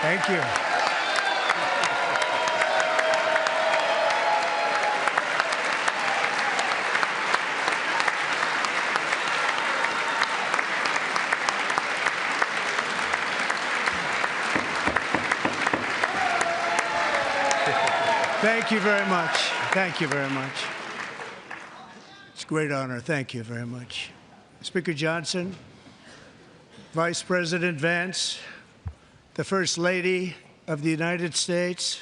Thank you. Thank you very much. Thank you very much. It's a great honor. Thank you very much. Speaker Johnson, Vice President Vance, the First Lady of the United States,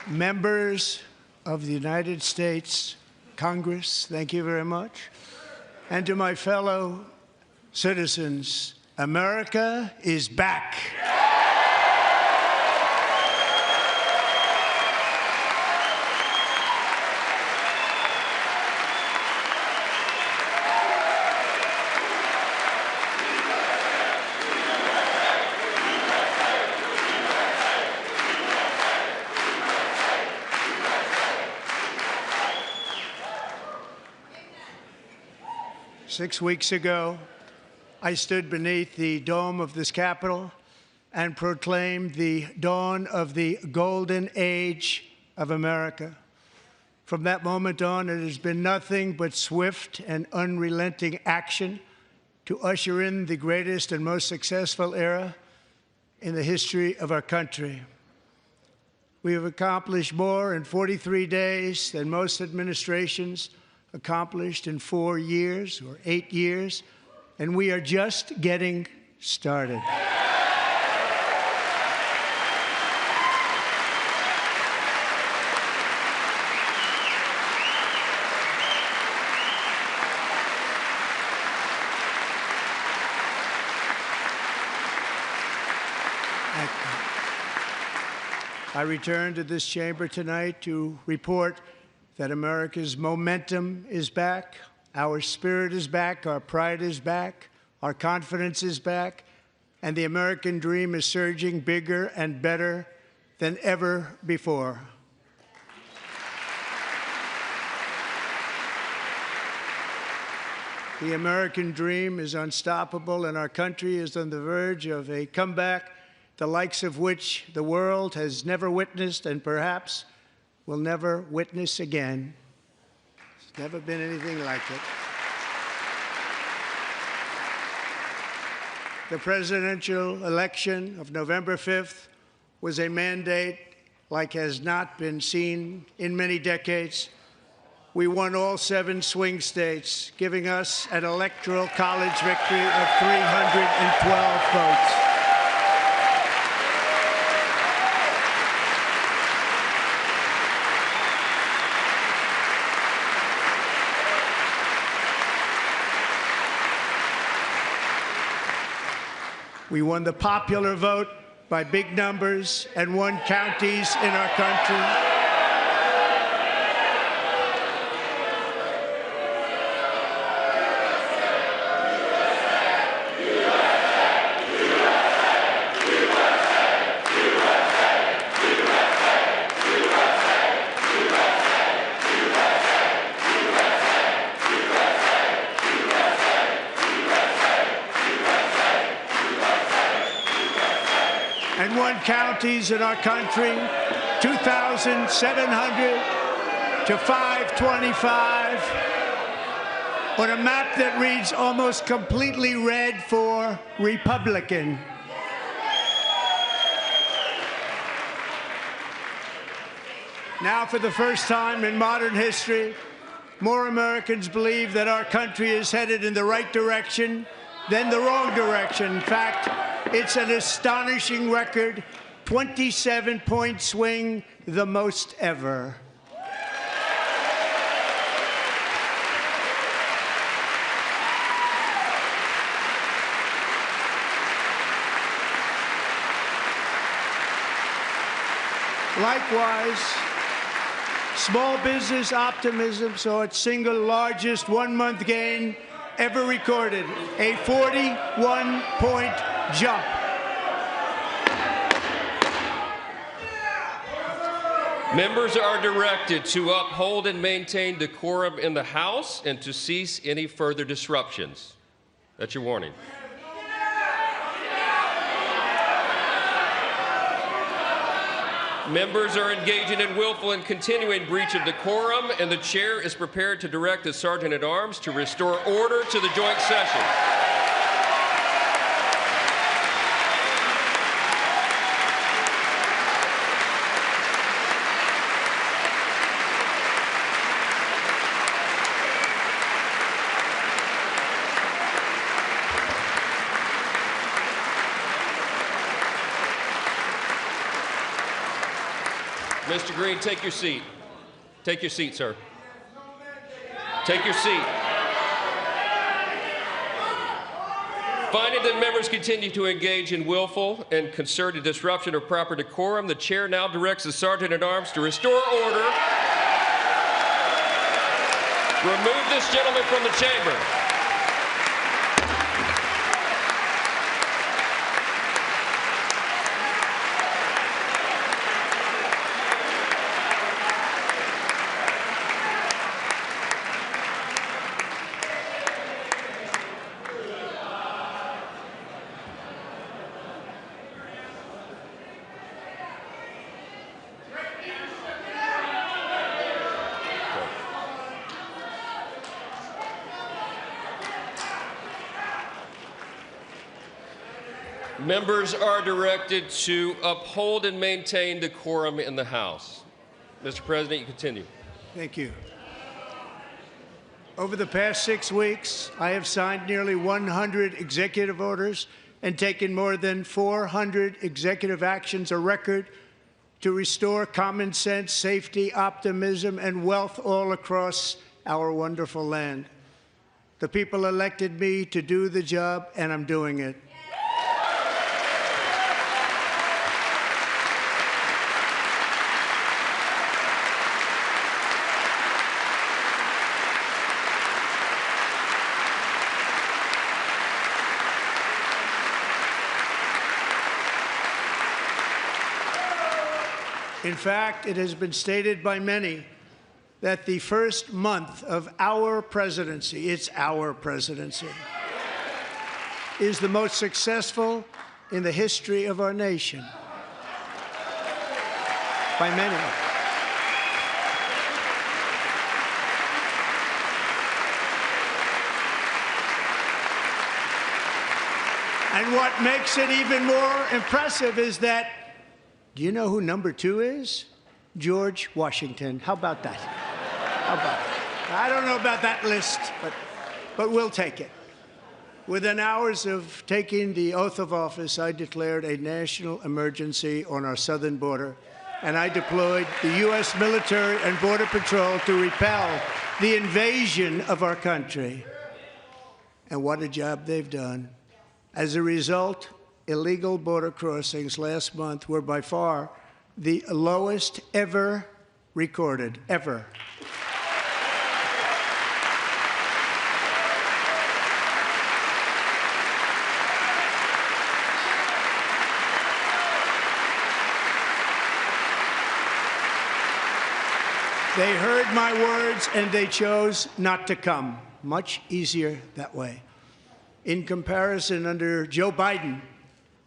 members of the United States Congress, thank you very much. And to my fellow citizens, America is back. 6 weeks ago, I stood beneath the dome of this Capitol and proclaimed the dawn of the golden age of America. From that moment on, it has been nothing but swift and unrelenting action to usher in the greatest and most successful era in the history of our country. We have accomplished more in 43 days than most administrations accomplished in 4 years or 8 years, and we are just getting started. I return to this chamber tonight to report that America's momentum is back, our spirit is back, our pride is back, our confidence is back, and the American dream is surging bigger and better than ever before. The American dream is unstoppable, and our country is on the verge of a comeback, the likes of which the world has never witnessed and perhaps will never witness again. There's never been anything like it. The presidential election of November 5th was a mandate like has not been seen in many decades. We won all 7 swing states, giving us an electoral college victory of 312 votes. We won the popular vote by big numbers and won counties in our country. And won counties in our country, 2,700 to 525, on a map that reads almost completely red for Republican. Now, for the first time in modern history, more Americans believe that our country is headed in the right direction than the wrong direction. In fact, it's an astonishing record, 27-point swing, the most ever. Small business optimism saw its single largest one-month gain ever recorded, a 41-point jump. Members are directed to uphold and maintain decorum in the House and to cease any further disruptions. That's your warning. Members are engaging in willful and continuing breach of decorum, and the chair is prepared to direct the Sergeant-at-Arms to restore order to the joint session. Mr. Green, take your seat. Take your seat, sir. Take your seat. Finding that members continue to engage in willful and concerted disruption of proper decorum, the chair now directs the Sergeant-at-Arms to restore order. Remove this gentleman from the chamber. Members are directed to uphold and maintain decorum in the House. Mr. President, you continue. Thank you. Over the past 6 weeks, I have signed nearly 100 executive orders and taken more than 400 executive actions, a record, to restore common sense, safety, optimism, and wealth all across our wonderful land. The people elected me to do the job, and I'm doing it. In fact, it has been stated by many that the first month of our presidency, it's our presidency, is the most successful in the history of our nation. By many. And what makes it even more impressive is that, do you know who number 2 is? George Washington. How about that? How about that? I don't know about that list, but we'll take it. Within hours of taking the oath of office, I declared a national emergency on our southern border, and I deployed the U.S. military and Border Patrol to repel the invasion of our country. And what a job they've done. As a result, illegal border crossings last month were by far the lowest ever recorded, ever. They heard my words and they chose not to come. Much easier that way. In comparison, under Joe Biden,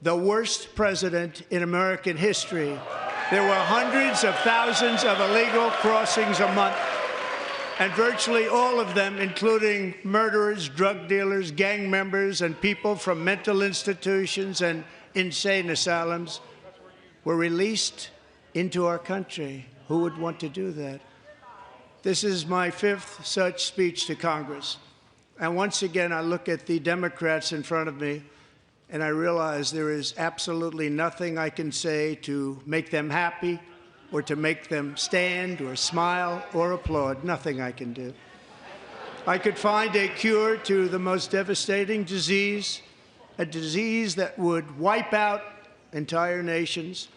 the worst president in American history, there were hundreds of thousands of illegal crossings a month, and virtually all of them, including murderers, drug dealers, gang members, and people from mental institutions and insane asylums, were released into our country. Who would want to do that? This is my 5th such speech to Congress. And once again, I look at the Democrats in front of me, and I realize there is absolutely nothing I can say to make them happy or to make them stand or smile or applaud. Nothing I can do. I could find a cure to the most devastating disease, a disease that would wipe out entire nations,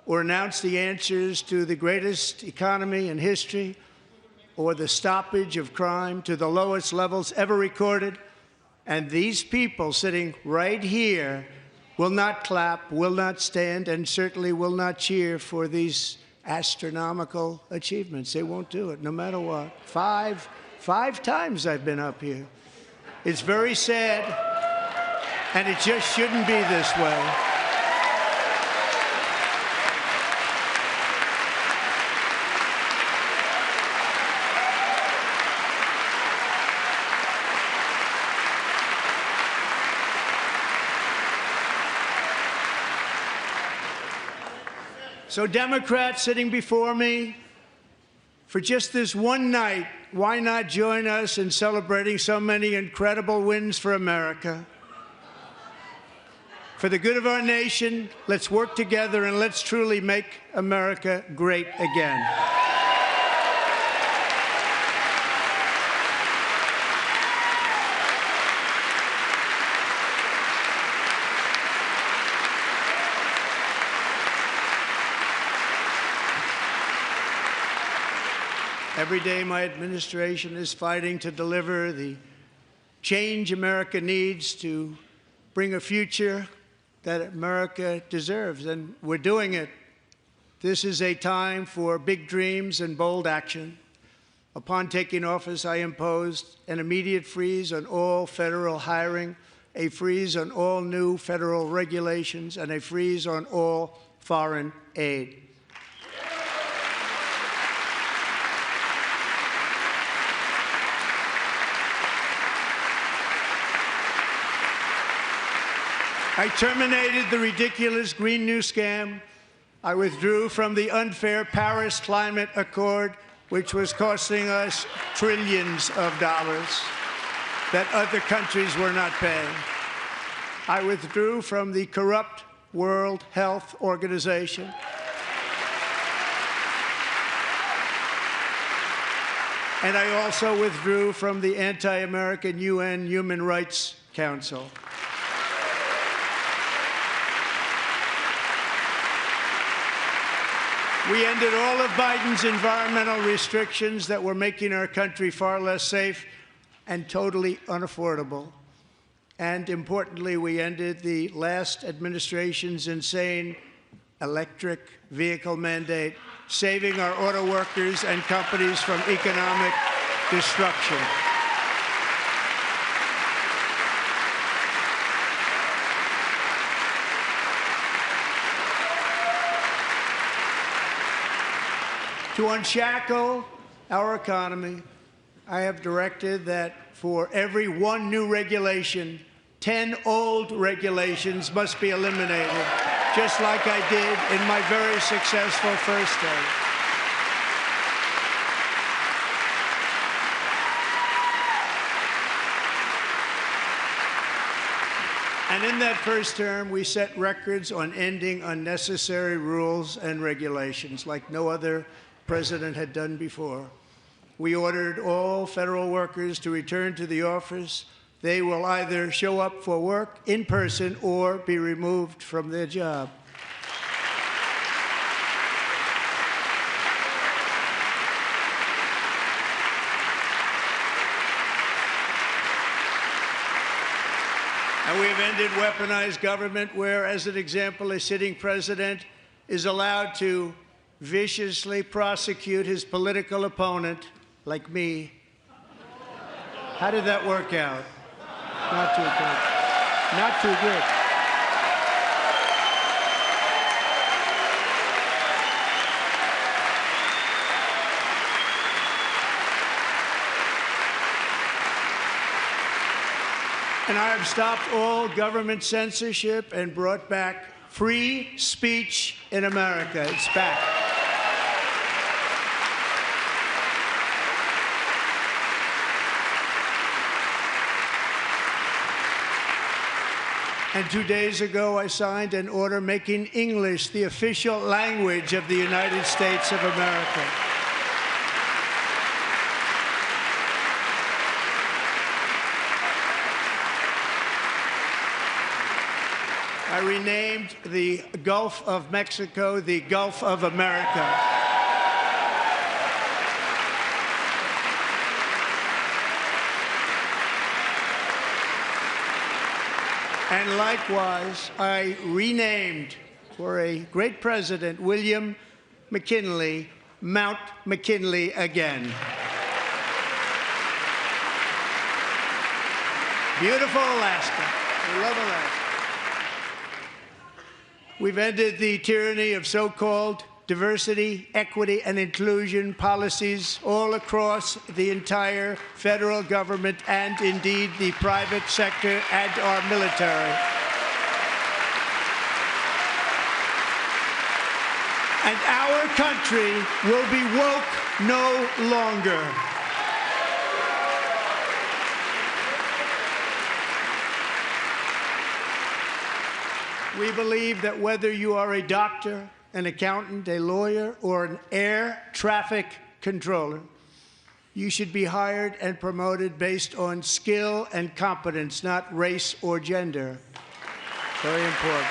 or announce the answers to the greatest economy in history or the stoppage of crime to the lowest levels ever recorded. And these people sitting right here will not clap, will not stand, and certainly will not cheer for these astronomical achievements. They won't do it, no matter what. Five times I've been up here. It's very sad, and it just shouldn't be this way. So Democrats sitting before me, for just this one night, why not join us in celebrating so many incredible wins for America? For the good of our nation, let's work together and let's truly make America great again. Every day, my administration is fighting to deliver the change America needs to bring a future that America deserves, and we're doing it. This is a time for big dreams and bold action. Upon taking office, I imposed an immediate freeze on all federal hiring, a freeze on all new federal regulations, and a freeze on all foreign aid. I terminated the ridiculous Green New Scam. I withdrew from the unfair Paris Climate Accord, which was costing us trillions of dollars that other countries were not paying. I withdrew from the corrupt World Health Organization. And I also withdrew from the anti-American UN Human Rights Council. We ended all of Biden's environmental restrictions that were making our country far less safe and totally unaffordable. And importantly, we ended the last administration's insane electric vehicle mandate, saving our auto workers and companies from economic destruction. To unshackle our economy, I have directed that for every one new regulation, 10 old regulations must be eliminated, just like I did in my very successful first day. And in that first term, we set records on ending unnecessary rules and regulations like no other president had done before. We ordered all federal workers to return to the office. They will either show up for work in person or be removed from their job. And we have ended weaponized government where, as an example, a sitting president is allowed to viciously prosecute his political opponent, like me. How did that work out? Not too good. Not too good. And I have stopped all government censorship and brought back free speech in America. It's back. And 2 days ago, I signed an order making English the official language of the United States of America. I I renamed the Gulf of Mexico the Gulf of America. And likewise, I renamed, for a great president, William McKinley, Mount McKinley again. Beautiful Alaska. We love Alaska. We've ended the tyranny of so-called diversity, equity, and inclusion policies all across the entire federal government and indeed the private sector and our military. And our country will be woke no longer. We believe that whether you are a doctor, an accountant, a lawyer, or an air traffic controller, you should be hired and promoted based on skill and competence, not race or gender. Very important.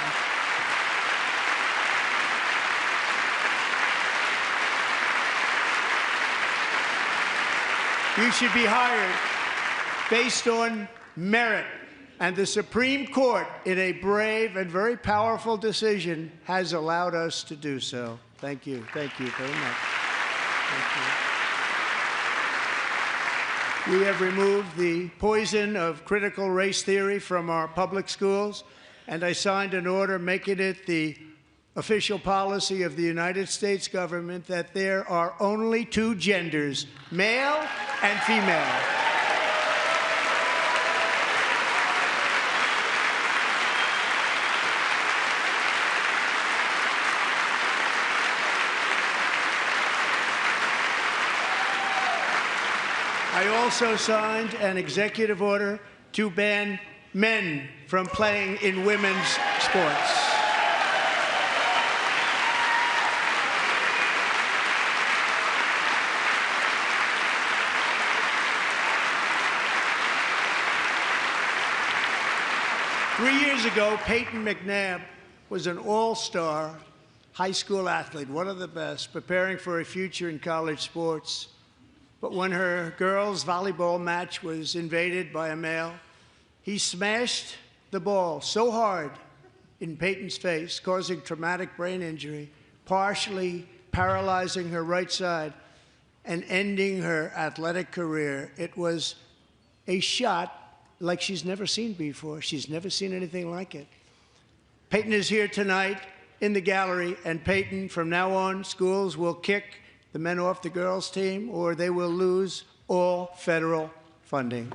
You should be hired based on merit. And the Supreme Court, in a brave and very powerful decision, has allowed us to do so. Thank you. Thank you very much. Thank you. We have removed the poison of critical race theory from our public schools, and I signed an order making it the official policy of the United States government that there are only two genders, male and female. I also signed an executive order to ban men from playing in women's sports. Three years ago, Peyton McNabb was an all-star high school athlete, one of the best, preparing for a future in college sports. But when her girls' volleyball match was invaded by a male, he smashed the ball so hard in Peyton's face, causing traumatic brain injury, partially paralyzing her right side and ending her athletic career. It was a shot like she's never seen before. She's never seen anything like it. Peyton is here tonight in the gallery, and Peyton, from now on, schools will kick the men off the girls' team, or they will lose all federal funding.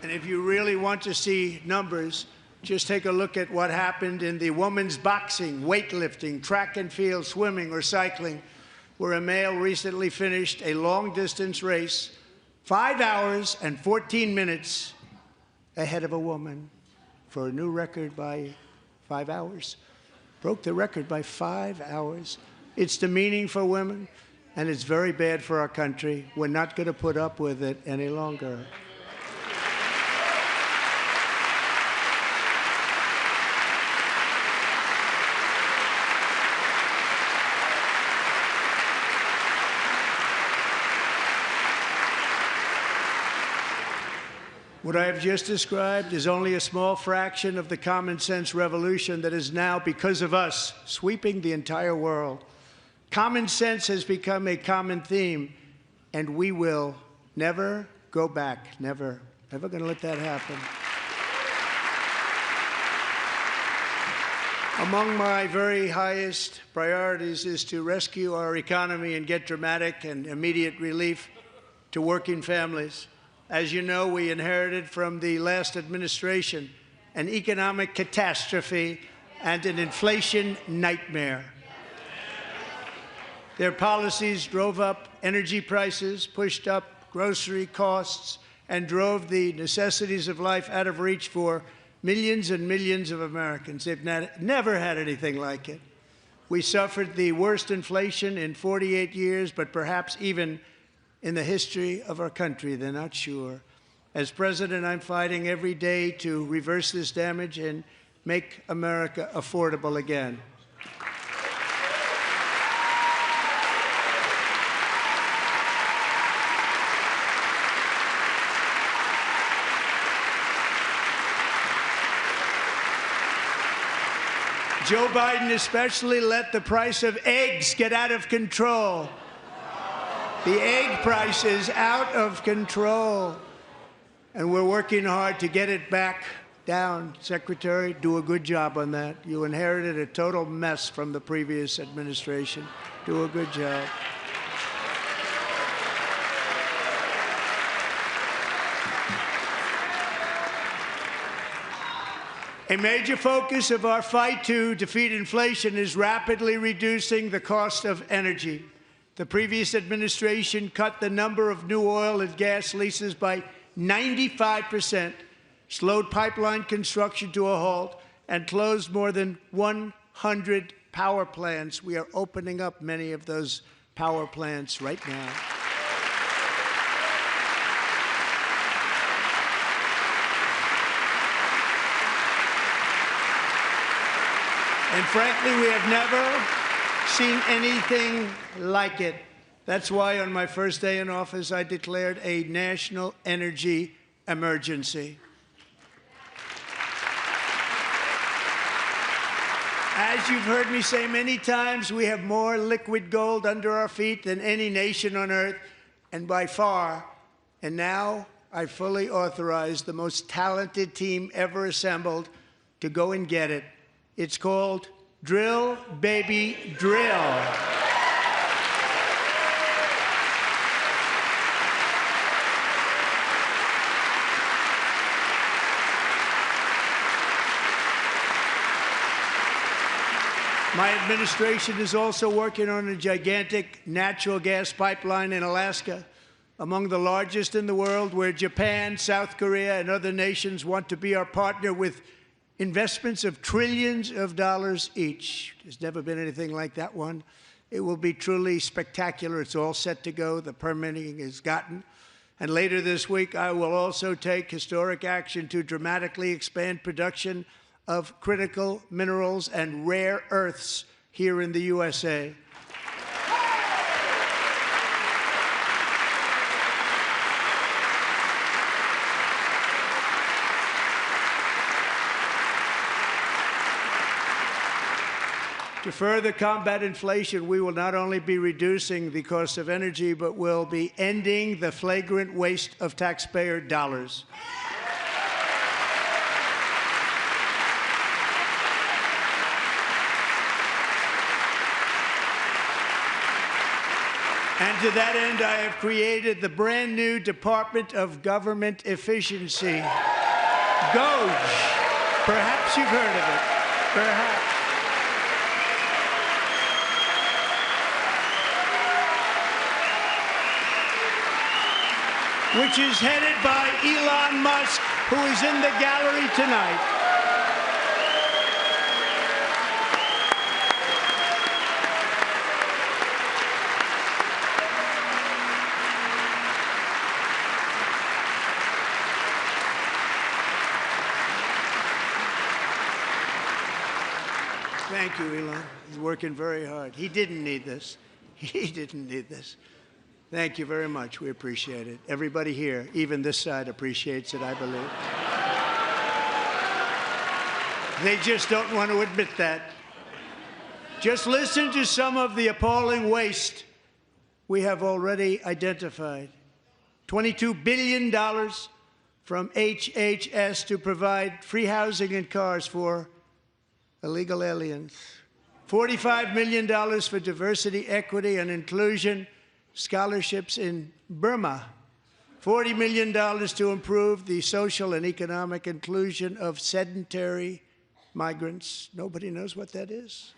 If you really want to see numbers, just take a look at what happened in the women's boxing, weightlifting, track and field, swimming, or cycling, where a male recently finished a long-distance race 5 hours and 14 minutes ahead of a woman for a new record by 5 hours. Broke the record by 5 hours. It's demeaning for women, and it's very bad for our country. We're not going to put up with it any longer. What I have just described is only a small fraction of the common sense revolution that is now, because of us, sweeping the entire world. Common sense has become a common theme, and we will never go back. Never. Never going to let that happen. Among my very highest priorities is to rescue our economy and get dramatic and immediate relief to working families. As you know, we inherited from the last administration an economic catastrophe and an inflation nightmare. Their policies drove up energy prices, pushed up grocery costs, and drove the necessities of life out of reach for millions and millions of Americans. They've never had anything like it. We suffered the worst inflation in 48 years, but perhaps even in the history of our country. They're not sure. As president, I'm fighting every day to reverse this damage and make America affordable again. Joe Biden especially let the price of eggs get out of control. The egg price is out of control, and we're working hard to get it back down. Secretary, do a good job on that. You inherited a total mess from the previous administration. Do a good job. A major focus of our fight to defeat inflation is rapidly reducing the cost of energy. The previous administration cut the number of new oil and gas leases by 95%, slowed pipeline construction to a halt, and closed more than 100 power plants. We are opening up many of those power plants right now. And frankly, we have never seen anything like it. That's why on my first day in office, I declared a national energy emergency. As you've heard me say many times, we have more liquid gold under our feet than any nation on earth, and by far. And now I fully authorize the most talented team ever assembled to go and get it. It's called Drill, Baby, Drill. My administration is also working on a gigantic natural gas pipeline in Alaska, among the largest in the world, where Japan, South Korea, and other nations want to be our partner with investments of trillions of dollars each. There's never been anything like that one. It will be truly spectacular. It's all set to go. The permitting is gotten. And later this week, I will also take historic action to dramatically expand production of critical minerals and rare earths here in the USA. To further combat inflation, we will not only be reducing the cost of energy, but will be ending the flagrant waste of taxpayer dollars. And to that end, I have created the brand new Department of Government Efficiency, DOGE. Perhaps you've heard of it. Perhaps. Which is headed by Elon Musk, who is in the gallery tonight. Thank you, Elon. He's working very hard. He didn't need this. He didn't need this. Thank you very much. We appreciate it. Everybody here, even this side, appreciates it, I believe. They just don't want to admit that. Just listen to some of the appalling waste we have already identified. $22 billion from HHS to provide free housing and cars for illegal aliens. $45 million for diversity, equity, and inclusion scholarships in Burma. $40 million to improve the social and economic inclusion of sedentary migrants. Nobody knows what that is.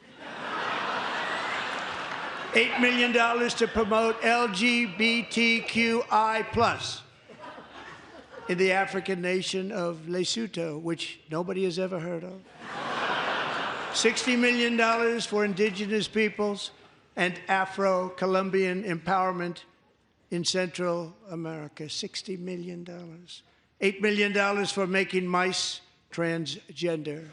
$8 million to promote LGBTQI+ in the African nation of Lesotho, which nobody has ever heard of. $60 million for indigenous peoples and Afro-Colombian empowerment in Central America. $60 million. $8 million for making mice transgender.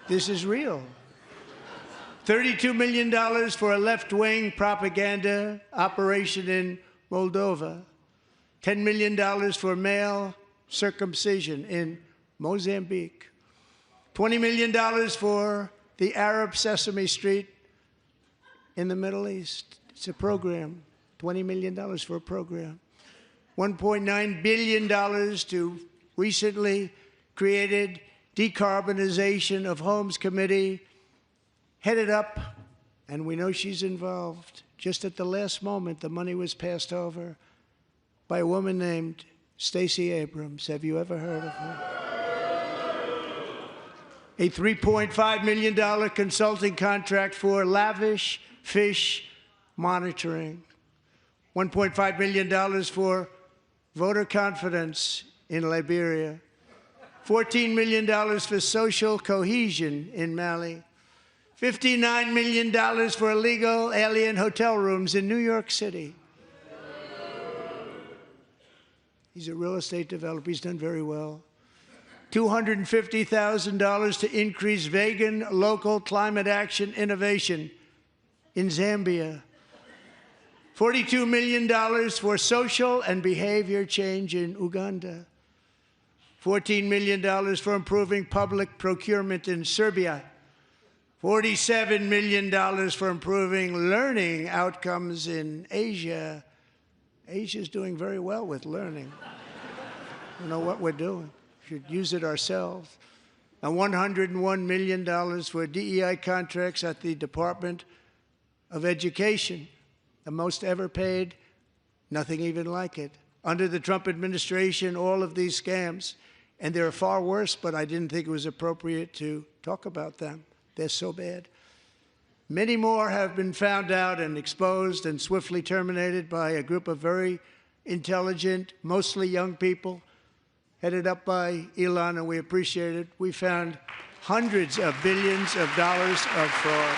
This is real. $32 million for a left-wing propaganda operation in Moldova. $10 million for male circumcision in Mozambique. $20 million for the Arab Sesame Street in the Middle East. It's a program. $20 million for a program. $1.9 billion to recently created Decarbonization of Homes Committee, headed up, and we know she's involved. Just at the last moment, the money was passed over by a woman named Stacey Abrams. Have you ever heard of her? A $3.5 million consulting contract for lavish fish monitoring. $1.5 million for voter confidence in Liberia. $14 million for social cohesion in Mali. $59 million for illegal alien hotel rooms in New York City. He's a real estate developer. He's done very well. $250,000 to increase vegan local climate action innovation in Zambia. $42 million for social and behavior change in Uganda. $14 million for improving public procurement in Serbia. $47 million for improving learning outcomes in Asia. Asia's doing very well with learning. I don't know what we're doing. We should use it ourselves. And $101 million for DEI contracts at the Department of Education. The most ever paid, nothing even like it. Under the Trump administration, all of these scams, and they're far worse, but I didn't think it was appropriate to talk about them. They're so bad. Many more have been found out and exposed and swiftly terminated by a group of very intelligent, mostly young people, headed up by Elon, and we appreciate it. We found hundreds of billions of dollars of fraud.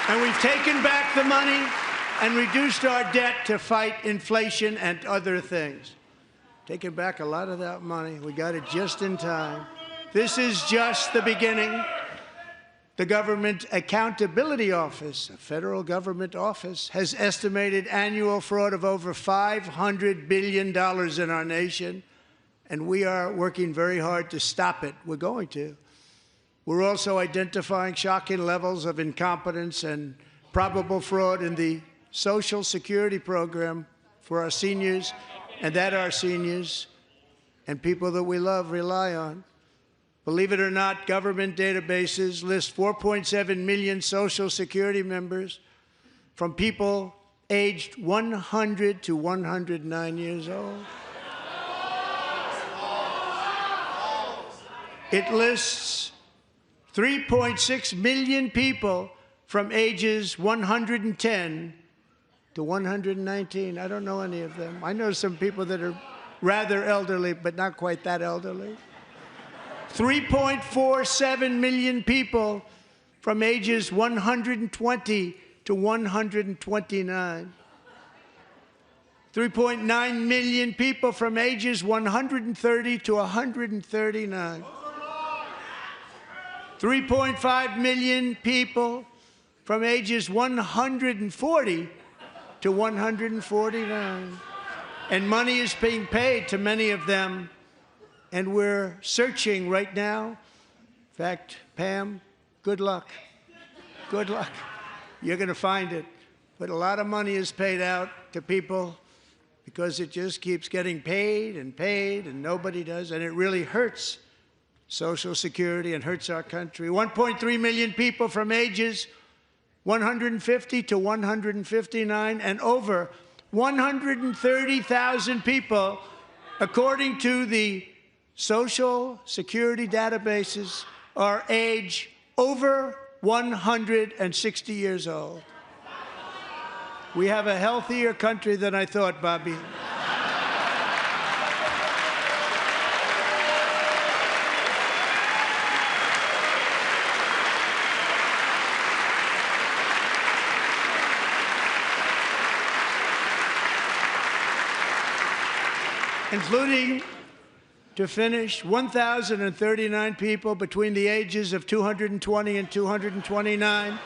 And we've taken back the money and reduced our debt to fight inflation and other things. Taken back a lot of that money. We got it just in time. This is just the beginning. The Government Accountability Office, a federal government office, has estimated annual fraud of over $500 billion in our nation, and we are working very hard to stop it. We're going to. We're also identifying shocking levels of incompetence and probable fraud in the Social Security program for our seniors, and that our seniors and people that we love rely on. Believe it or not, government databases list 4.7 million Social Security members from people aged 100 to 109 years old. It lists 3.6 million people from ages 110 to 119. I don't know any of them. I know some people that are rather elderly, but not quite that elderly. 3.47 million people from ages 120 to 129. 3.9 million people from ages 130 to 139. 3.5 million people from ages 140 to 149. And money is being paid to many of them, and we're searching right now. In fact, Pam, good luck. Good luck. You're going to find it. But a lot of money is paid out to people because it just keeps getting paid and nobody does, and it really hurts Social Security and hurts our country. 1.3 million people from ages 150 to 159, and over 130,000 people, according to the Social Security databases, are age over 160 years old. We have a healthier country than I thought, Bobby. Including, to finish, 1,039 people between the ages of 220 and 229,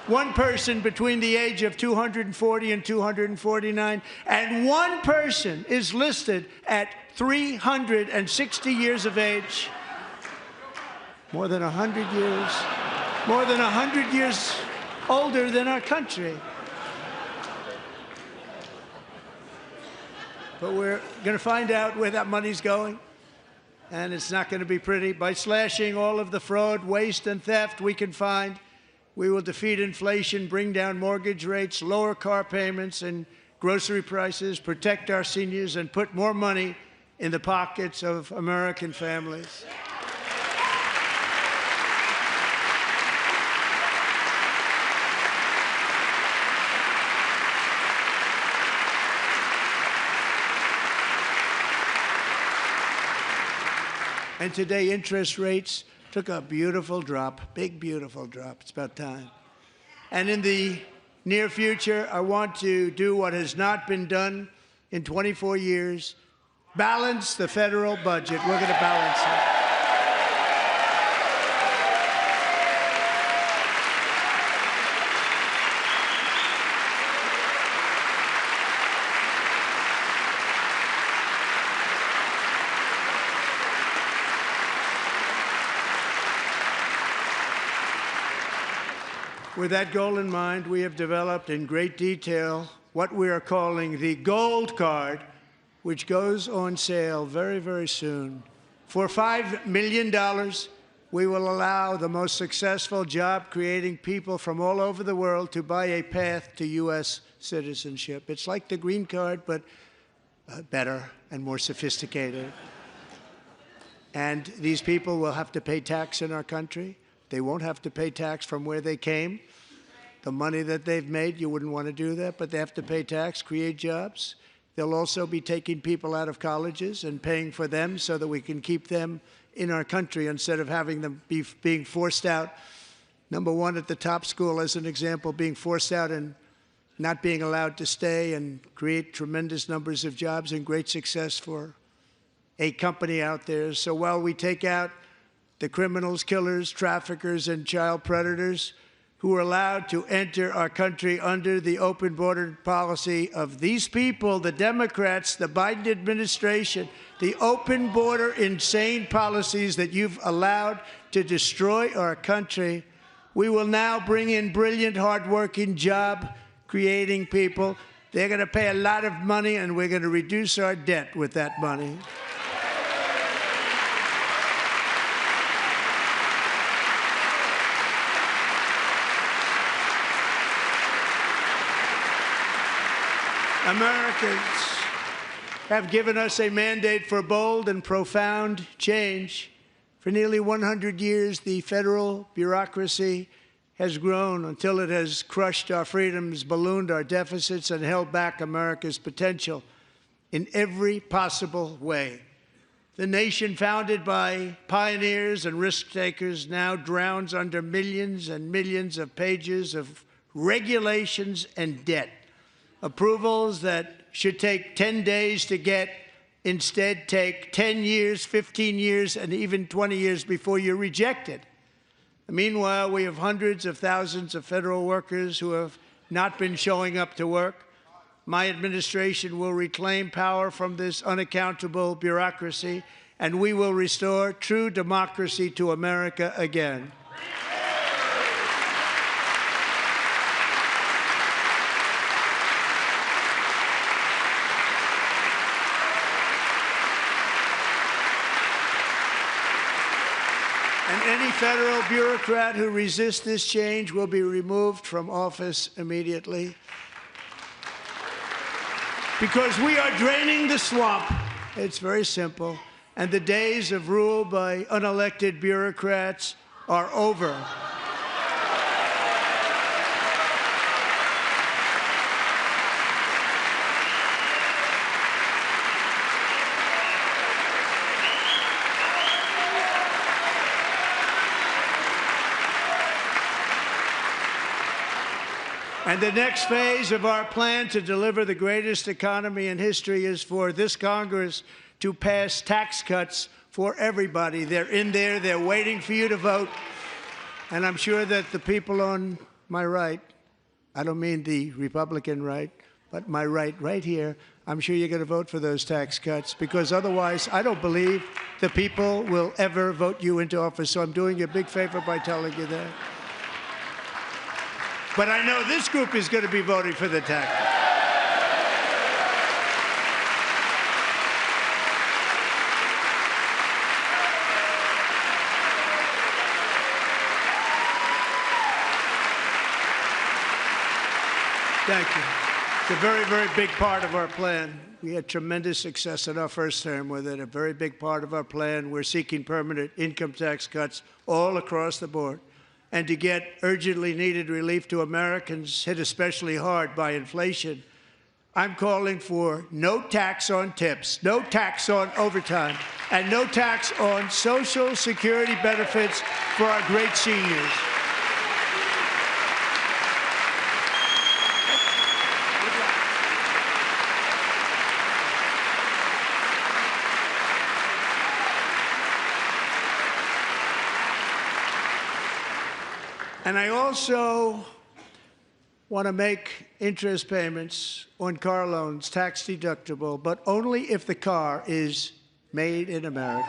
one person between the age of 240 and 249, and one person is listed at 360 years of age. More than 100 years older than our country. But we're going to find out where that money's going, and it's not going to be pretty. By slashing all of the fraud, waste, and theft we can find, we will defeat inflation, bring down mortgage rates, lower car payments and grocery prices, protect our seniors, and put more money in the pockets of American families. And today, interest rates took a beautiful drop, big, beautiful drop. It's about time. And in the near future, I want to do what has not been done in 24 years, balance the federal budget. We're going to balance it. With that goal in mind, we have developed in great detail what we are calling the Gold Card, which goes on sale very, very soon. For $5 million, we will allow the most successful job-creating people from all over the world to buy a path to U.S. citizenship. It's like the green card, but better and more sophisticated. And these people will have to pay tax in our country. They won't have to pay tax from where they came. The money that they've made, you wouldn't want to do that, but they have to pay tax, create jobs. They'll also be taking people out of colleges and paying for them so that we can keep them in our country instead of having them being forced out. Number one, at the top school, as an example, being forced out and not being allowed to stay and create tremendous numbers of jobs and great success for a company out there. So while we take out the criminals, killers, traffickers, and child predators who are allowed to enter our country under the open border policy of these people, the Democrats, the Biden administration, the open border insane policies that you've allowed to destroy our country, we will now bring in brilliant, hardworking, job-creating people. They're going to pay a lot of money, and we're going to reduce our debt with that money. Americans have given us a mandate for bold and profound change. For nearly 100 years, the federal bureaucracy has grown until it has crushed our freedoms, ballooned our deficits, and held back America's potential in every possible way. The nation founded by pioneers and risk-takers now drowns under millions and millions of pages of regulations and debt. Approvals that should take 10 days to get instead take 10 years, 15 years, and even 20 years before you're rejected. Meanwhile, we have hundreds of thousands of federal workers who have not been showing up to work. My administration will reclaim power from this unaccountable bureaucracy, and we will restore true democracy to America again. any federal bureaucrat who resists this change will be removed from office immediately. Because we are draining the swamp. It's very simple. And the days of rule by unelected bureaucrats are over. And the next phase of our plan to deliver the greatest economy in history is for this Congress to pass tax cuts for everybody. They're in there. They're waiting for you to vote. And I'm sure that the people on my right, I don't mean the Republican right, but my right here, I'm sure you're going to vote for those tax cuts, because otherwise I don't believe the people will ever vote you into office. So I'm doing you a big favor by telling you that. But I know this group is going to be voting for the tax. Thank you. It's a very, very big part of our plan. We had tremendous success in our first term with it. A very big part of our plan. We're seeking permanent income tax cuts all across the board. And to get urgently needed relief to Americans hit especially hard by inflation, I'm calling for no tax on tips, no tax on overtime, and no tax on Social Security benefits for our great seniors. And I also want to make interest payments on car loans tax deductible, but only if the car is made in America.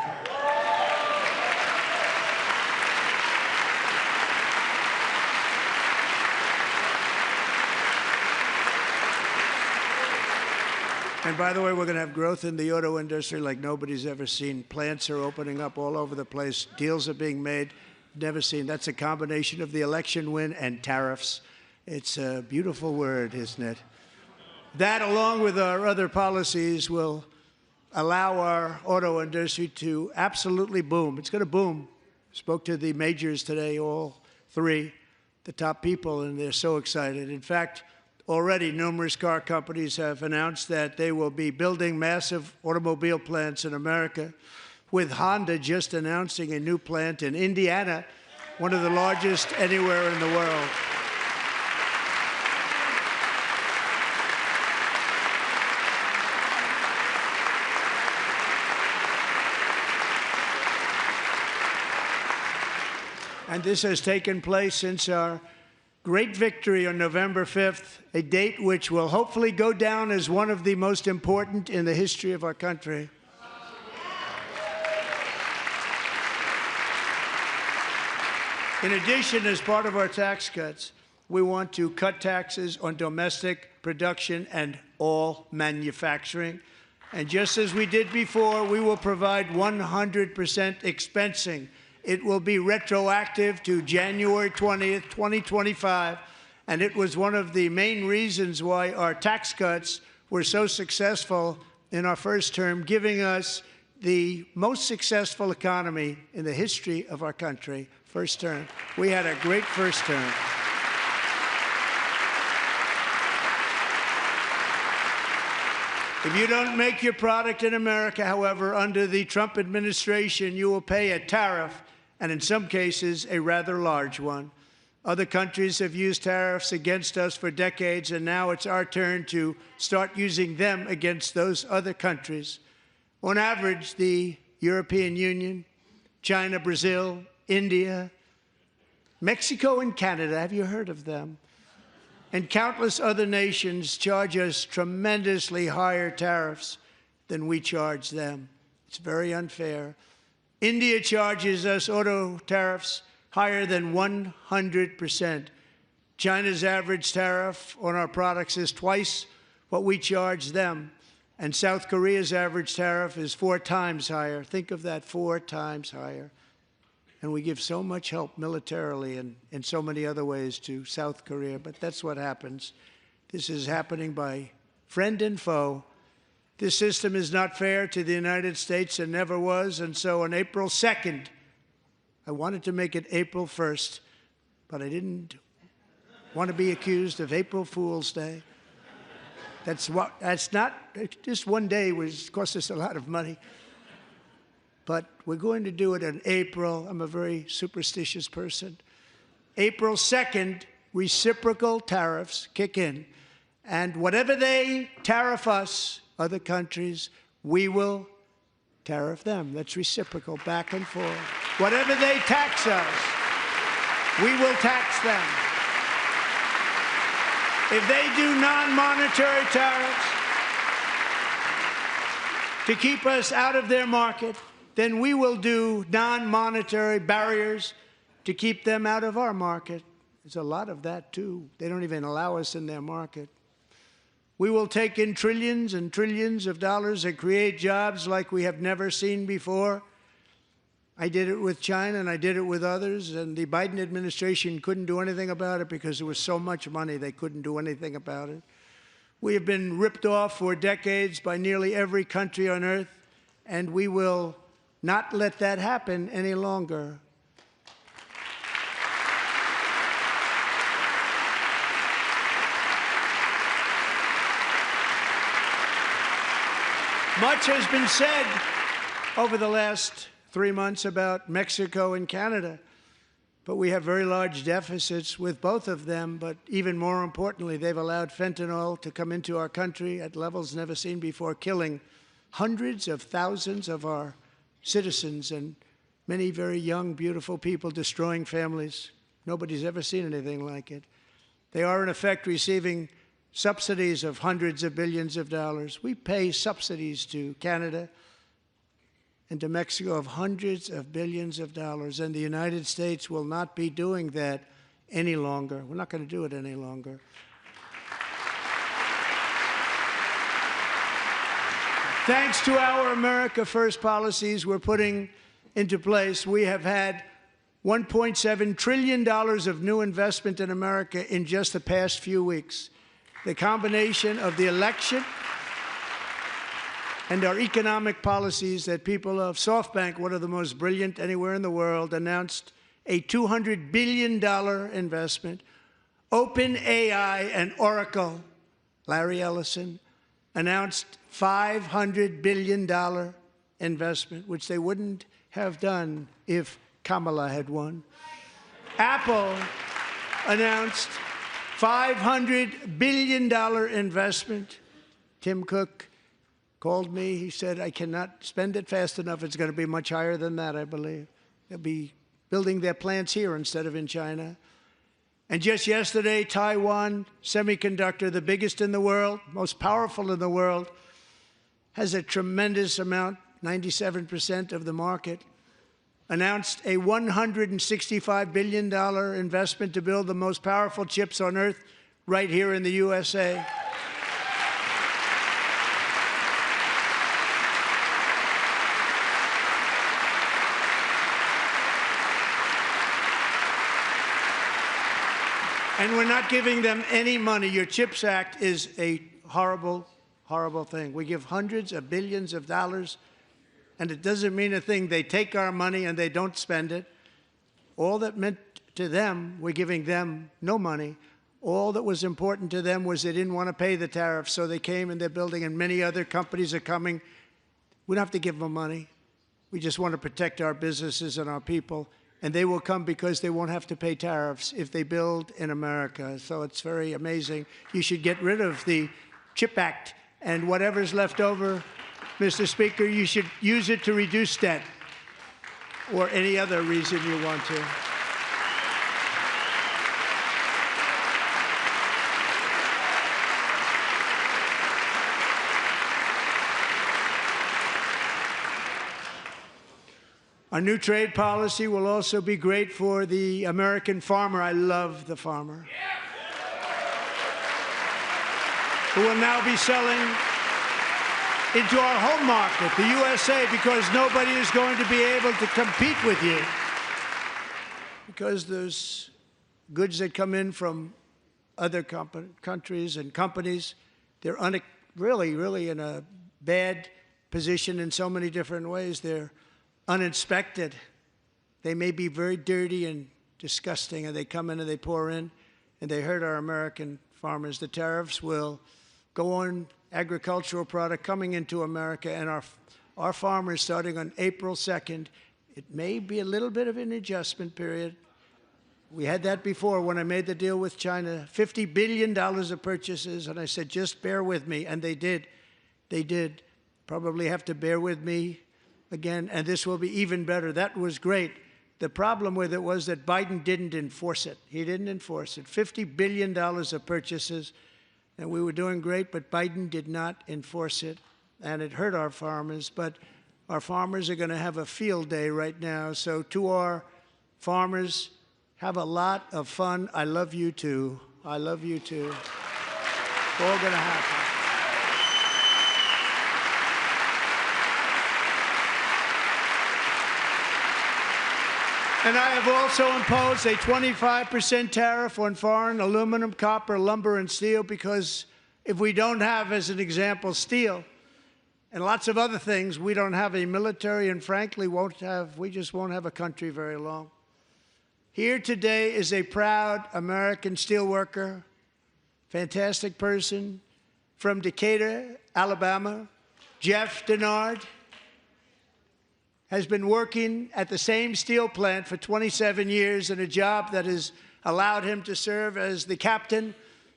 And by the way, we're going to have growth in the auto industry like nobody's ever seen. Plants are opening up all over the place. Deals are being made. Never seen. That's a combination of the election win and tariffs. It's a beautiful word, isn't it? That, along with our other policies, will allow our auto industry to absolutely boom. It's going to boom. Spoke to the majors today, all three, the top people, and they're so excited. In fact, already numerous car companies have announced that they will be building massive automobile plants in America, with Honda just announcing a new plant in Indiana, one of the largest anywhere in the world. And this has taken place since our great victory on November 5th, a date which will hopefully go down as one of the most important in the history of our country. In addition, as part of our tax cuts, we want to cut taxes on domestic production and all manufacturing. And just as we did before, we will provide 100% expensing. It will be retroactive to January 20th, 2025. And it was one of the main reasons why our tax cuts were so successful in our first term, giving us the most successful economy in the history of our country. First term. We had a great first term. If you don't make your product in America, however, under the Trump administration, you will pay a tariff, and in some cases, a rather large one. Other countries have used tariffs against us for decades, and now it's our turn to start using them against those other countries. On average, the European Union, China, Brazil, India, Mexico, and Canada, have you heard of them? And countless other nations charge us tremendously higher tariffs than we charge them. It's very unfair. India charges us auto tariffs higher than 100%. China's average tariff on our products is twice what we charge them. And South Korea's average tariff is 4 times higher. Think of that, 4 times higher. And we give so much help militarily and in so many other ways to South Korea. But that's what happens. This is happening by friend and foe. This system is not fair to the United States and never was. And so on April 2nd, I wanted to make it April 1st, but I didn't want to be accused of April Fool's Day. That's not, just one day was cost us a lot of money. But we're going to do it in April. I'm a very superstitious person. April 2nd, reciprocal tariffs kick in. And whatever they tariff us, other countries, we will tariff them. That's reciprocal, back and forth. Whatever they tax us, we will tax them. If they do non-monetary tariffs to keep us out of their market, then we will do non-monetary barriers to keep them out of our market. There's a lot of that, too. They don't even allow us in their market. We will take in trillions and trillions of dollars and create jobs like we have never seen before. I did it with China, and I did it with others, and the Biden administration couldn't do anything about it because there was so much money they couldn't do anything about it. We have been ripped off for decades by nearly every country on earth, and we will not let that happen any longer. Much has been said over the last 3 months about Mexico and Canada, but we have very large deficits with both of them. But even more importantly, they've allowed fentanyl to come into our country at levels never seen before, killing hundreds of thousands of our citizens and many very young, beautiful people, destroying families. Nobody's ever seen anything like it. They are, in effect, receiving subsidies of hundreds of billions of dollars. We pay subsidies to Canada and to Mexico of hundreds of billions of dollars, and the United States will not be doing that any longer. We're not going to do it any longer. Thanks to our America First policies we're putting into place, we have had $1.7 trillion of new investment in America in just the past few weeks. The combination of the election and our economic policies that people of SoftBank, one of the most brilliant anywhere in the world, announced a $200 billion investment. OpenAI and Oracle, Larry Ellison, announced $500 billion investment, which they wouldn't have done if Kamala had won. Apple announced $500 billion investment. Tim Cook called me. He said, I cannot spend it fast enough. It's going to be much higher than that, I believe. They'll be building their plants here instead of in China. And just yesterday, Taiwan Semiconductor, the biggest in the world, most powerful in the world, has a tremendous amount, 97% of the market, announced a $165 billion investment to build the most powerful chips on earth right here in the USA. And we're not giving them any money. Your CHIPS Act is a horrible, horrible thing. We give hundreds of billions of dollars, and it doesn't mean a thing. They take our money and they don't spend it. All that meant to them, we're giving them no money. All that was important to them was they didn't want to pay the tariffs, so they came and they're building, and many other companies are coming. We don't have to give them money. We just want to protect our businesses and our people. And they will come because they won't have to pay tariffs if they build in America. So it's very amazing. You should get rid of the CHIP Act, and whatever's left over, Mr. Speaker, you should use it to reduce debt or any other reason you want to. Our new trade policy will also be great for the American farmer. I love the farmer, who will now be selling into our home market, the USA, because nobody is going to be able to compete with you. because there's goods that come in from other countries and companies. They're really in a bad position in so many different ways. They're uninspected. They may be very dirty and disgusting, and they come in and they pour in, and they hurt our American farmers. The tariffs will go on agricultural product coming into America, and our farmers, starting on April 2nd, it may be a little bit of an adjustment period. We had that before when I made the deal with China, $50 billion of purchases, and I said, just bear with me, and they did. They did. Probably have to bear with me again, and this will be even better. That was great. The problem with it was that Biden didn't enforce it. He didn't enforce it. $50 billion of purchases, and we were doing great, but Biden did not enforce it, and it hurt our farmers. But our farmers are going to have a field day right now. So to our farmers, have a lot of fun. I love you too. I love you too. It's all going to happen. And I have also imposed a 25% tariff on foreign aluminum, copper, lumber, and steel, because if we don't have, as an example, steel and lots of other things, we don't have a military, and frankly, we just won't have a country very long. Here today is a proud American steelworker, fantastic person from Decatur, Alabama, Jeff Denard. Has been working at the same steel plant for 27 years in a job that has allowed him to serve as the captain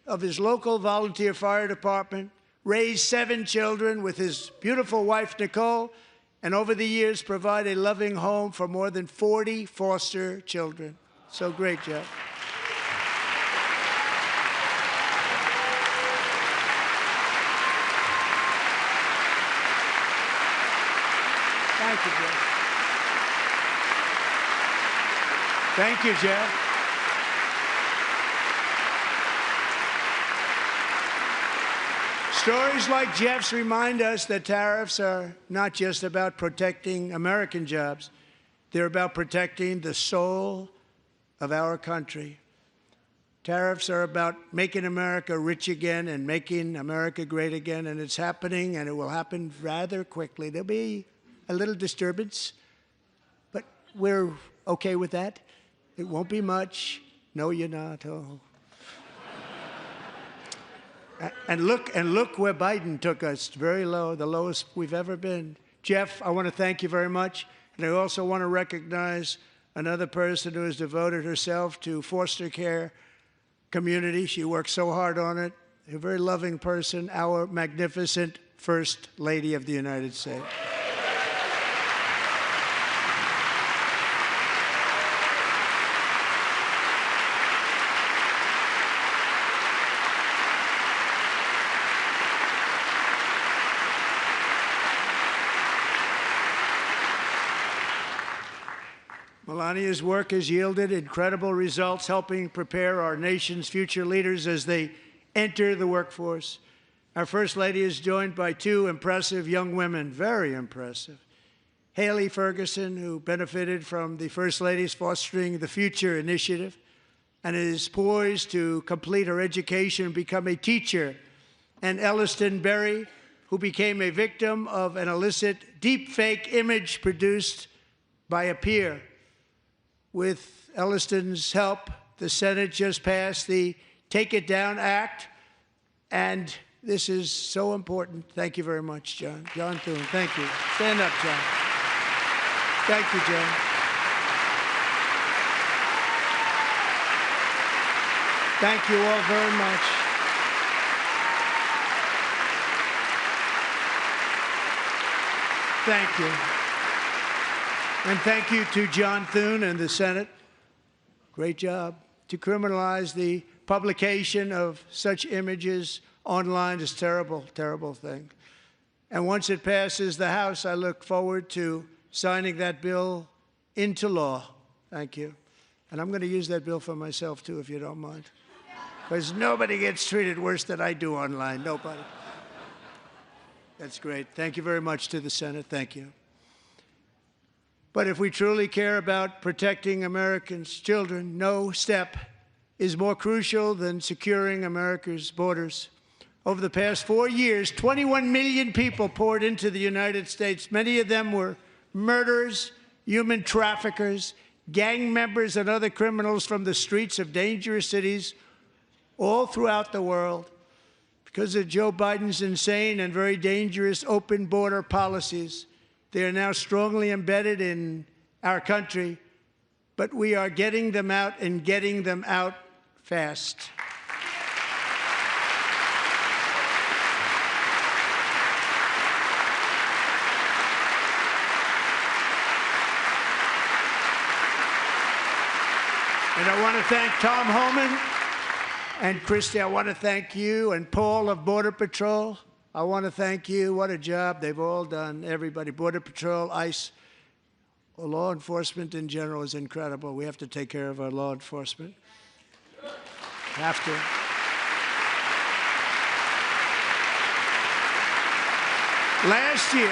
of his local volunteer fire department, raised 7 children with his beautiful wife, Nicole, and over the years provide a loving home for more than 40 foster children. So great, Jeff. Thank you, Jeff. Thank you, Jeff. Stories like Jeff's remind us that tariffs are not just about protecting American jobs. They're about protecting the soul of our country. Tariffs are about making America rich again and making America great again, and it's happening, and it will happen rather quickly. There'll be a little disturbance, but we're okay with that. It won't be much. No, you're not. Oh. And look where Biden took us, very low, the lowest we've ever been. Jeff, I want to thank you very much. And I also want to recognize another person who has devoted herself to foster care community. She works so hard on it. A very loving person, our magnificent First Lady of the United States. Melania's work has yielded incredible results, helping prepare our nation's future leaders as they enter the workforce. Our First Lady is joined by 2 impressive young women, very impressive. Haley Ferguson, who benefited from the First Lady's Fostering the Future initiative and is poised to complete her education and become a teacher. And Elliston Berry, who became a victim of an illicit deepfake image produced by a peer. With Elliston's help, the Senate just passed the Take It Down Act, and this is so important. Thank you very much, John. John Thune, thank you. Stand up, John. Thank you, John. Thank you all very much. Thank you. And thank you to John Thune and the Senate. Great job. To criminalize the publication of such images online is a terrible, terrible thing. And once it passes the House, I look forward to signing that bill into law. Thank you. And I'm going to use that bill for myself, too, if you don't mind. Because nobody gets treated worse than I do online. Nobody. That's great. Thank you very much to the Senate. Thank you. But if we truly care about protecting Americans' children, no step is more crucial than securing America's borders. Over the past 4 years, 21 million people poured into the United States. Many of them were murderers, human traffickers, gang members, and other criminals from the streets of dangerous cities all throughout the world. Because of Joe Biden's insane and very dangerous open border policies, they are now strongly embedded in our country, but we are getting them out and getting them out fast. And I want to thank Tom Homan and Christy. I want to thank you and Paul of Border Patrol. I want to thank you. What a job they've all done. Everybody, Border Patrol, ICE, law enforcement in general is incredible. We have to take care of our law enforcement. Have to. Last year,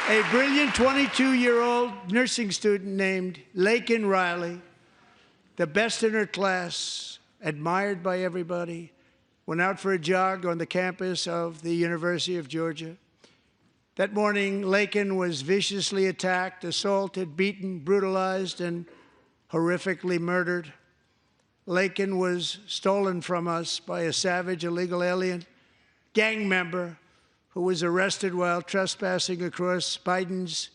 a brilliant 22-year-old nursing student named Laken Riley, the best in her class, admired by everybody, went out for a jog on the campus of the University of Georgia. That morning, Laken was viciously attacked, assaulted, beaten, brutalized, and horrifically murdered. Laken was stolen from us by a savage illegal alien gang member who was arrested while trespassing across Biden's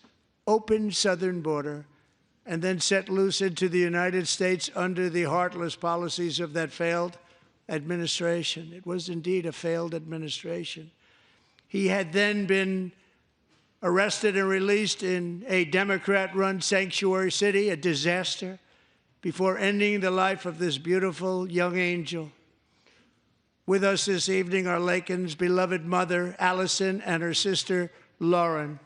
open southern border and then set loose into the United States under the heartless policies of that failed administration. It was indeed a failed administration. He had then been arrested and released in a Democrat-run sanctuary city, a disaster, before ending the life of this beautiful young angel. With us this evening are Laken's beloved mother, Allison, and her sister, Lauren.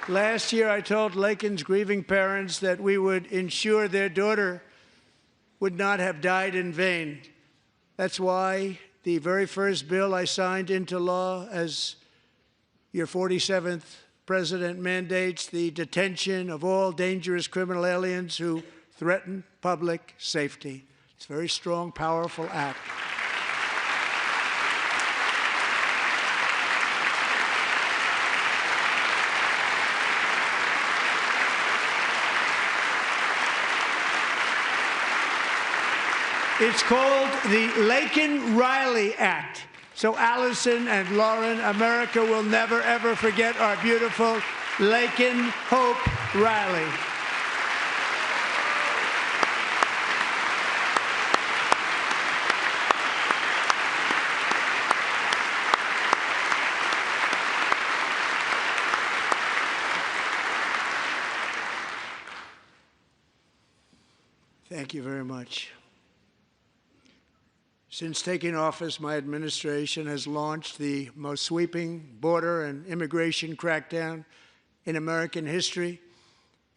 Last year, I told Laken's grieving parents that we would ensure their daughter would not have died in vain. That's why the very first bill I signed into law as your 47th president mandates the detention of all dangerous criminal aliens who threaten public safety. It's a very strong, powerful act. It's called the Laken-Riley Act. So Allison and Lauren, America will never, ever forget our beautiful Laken Hope Riley. Thank you very much. Since taking office, my administration has launched the most sweeping border and immigration crackdown in American history,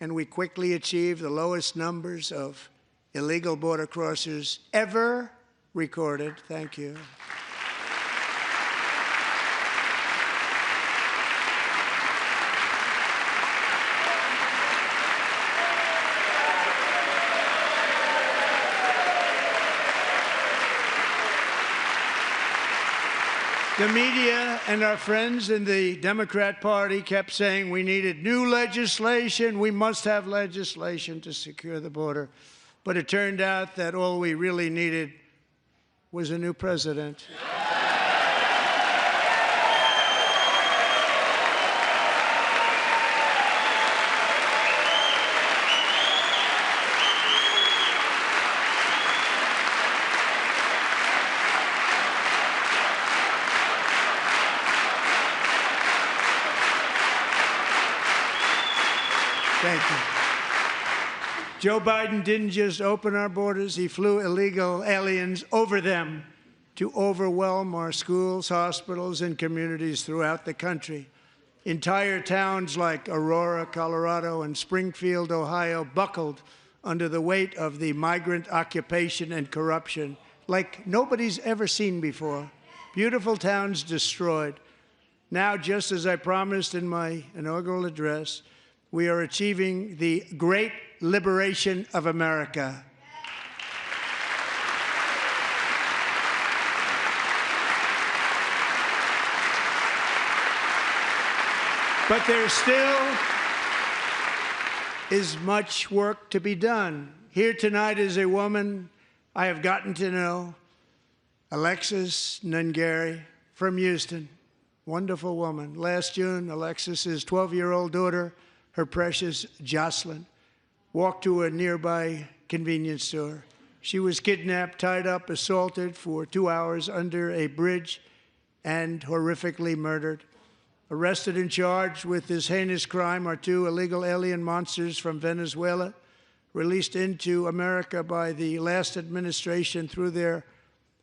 and we quickly achieved the lowest numbers of illegal border crossers ever recorded. Thank you. The media and our friends in the Democrat Party kept saying we needed new legislation, we must have legislation to secure the border. But it turned out that all we really needed was a new president. Thank you. Joe Biden didn't just open our borders, he flew illegal aliens over them to overwhelm our schools, hospitals, and communities throughout the country. Entire towns like Aurora, Colorado, and Springfield, Ohio, buckled under the weight of the migrant occupation and corruption like nobody's ever seen before. Beautiful towns destroyed. Now, just as I promised in my inaugural address, we are achieving the great liberation of America. But there still is much work to be done. Here tonight is a woman I have gotten to know, Alexis Nungary from Houston. Wonderful woman. Last June, Alexis's 12-year-old daughter, her precious Jocelyn, walked to a nearby convenience store. She was kidnapped, tied up, assaulted for 2 hours under a bridge, and horrifically murdered. Arrested and charged with this heinous crime are 2 illegal alien monsters from Venezuela, released into America by the last administration through their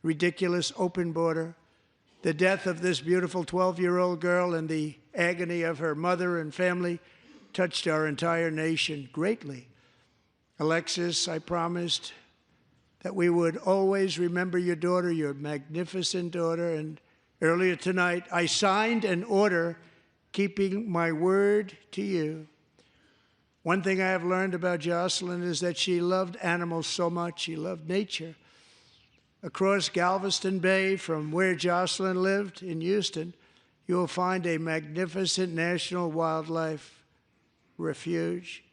ridiculous open border. The death of this beautiful 12-year-old girl and the agony of her mother and family touched our entire nation greatly. Alexis, I promised that we would always remember your daughter, your magnificent daughter, and earlier tonight, I signed an order keeping my word to you. One thing I have learned about Jocelyn is that she loved animals so much. She loved nature. Across Galveston Bay, from where Jocelyn lived in Houston, you will find a magnificent national wildlife refuge,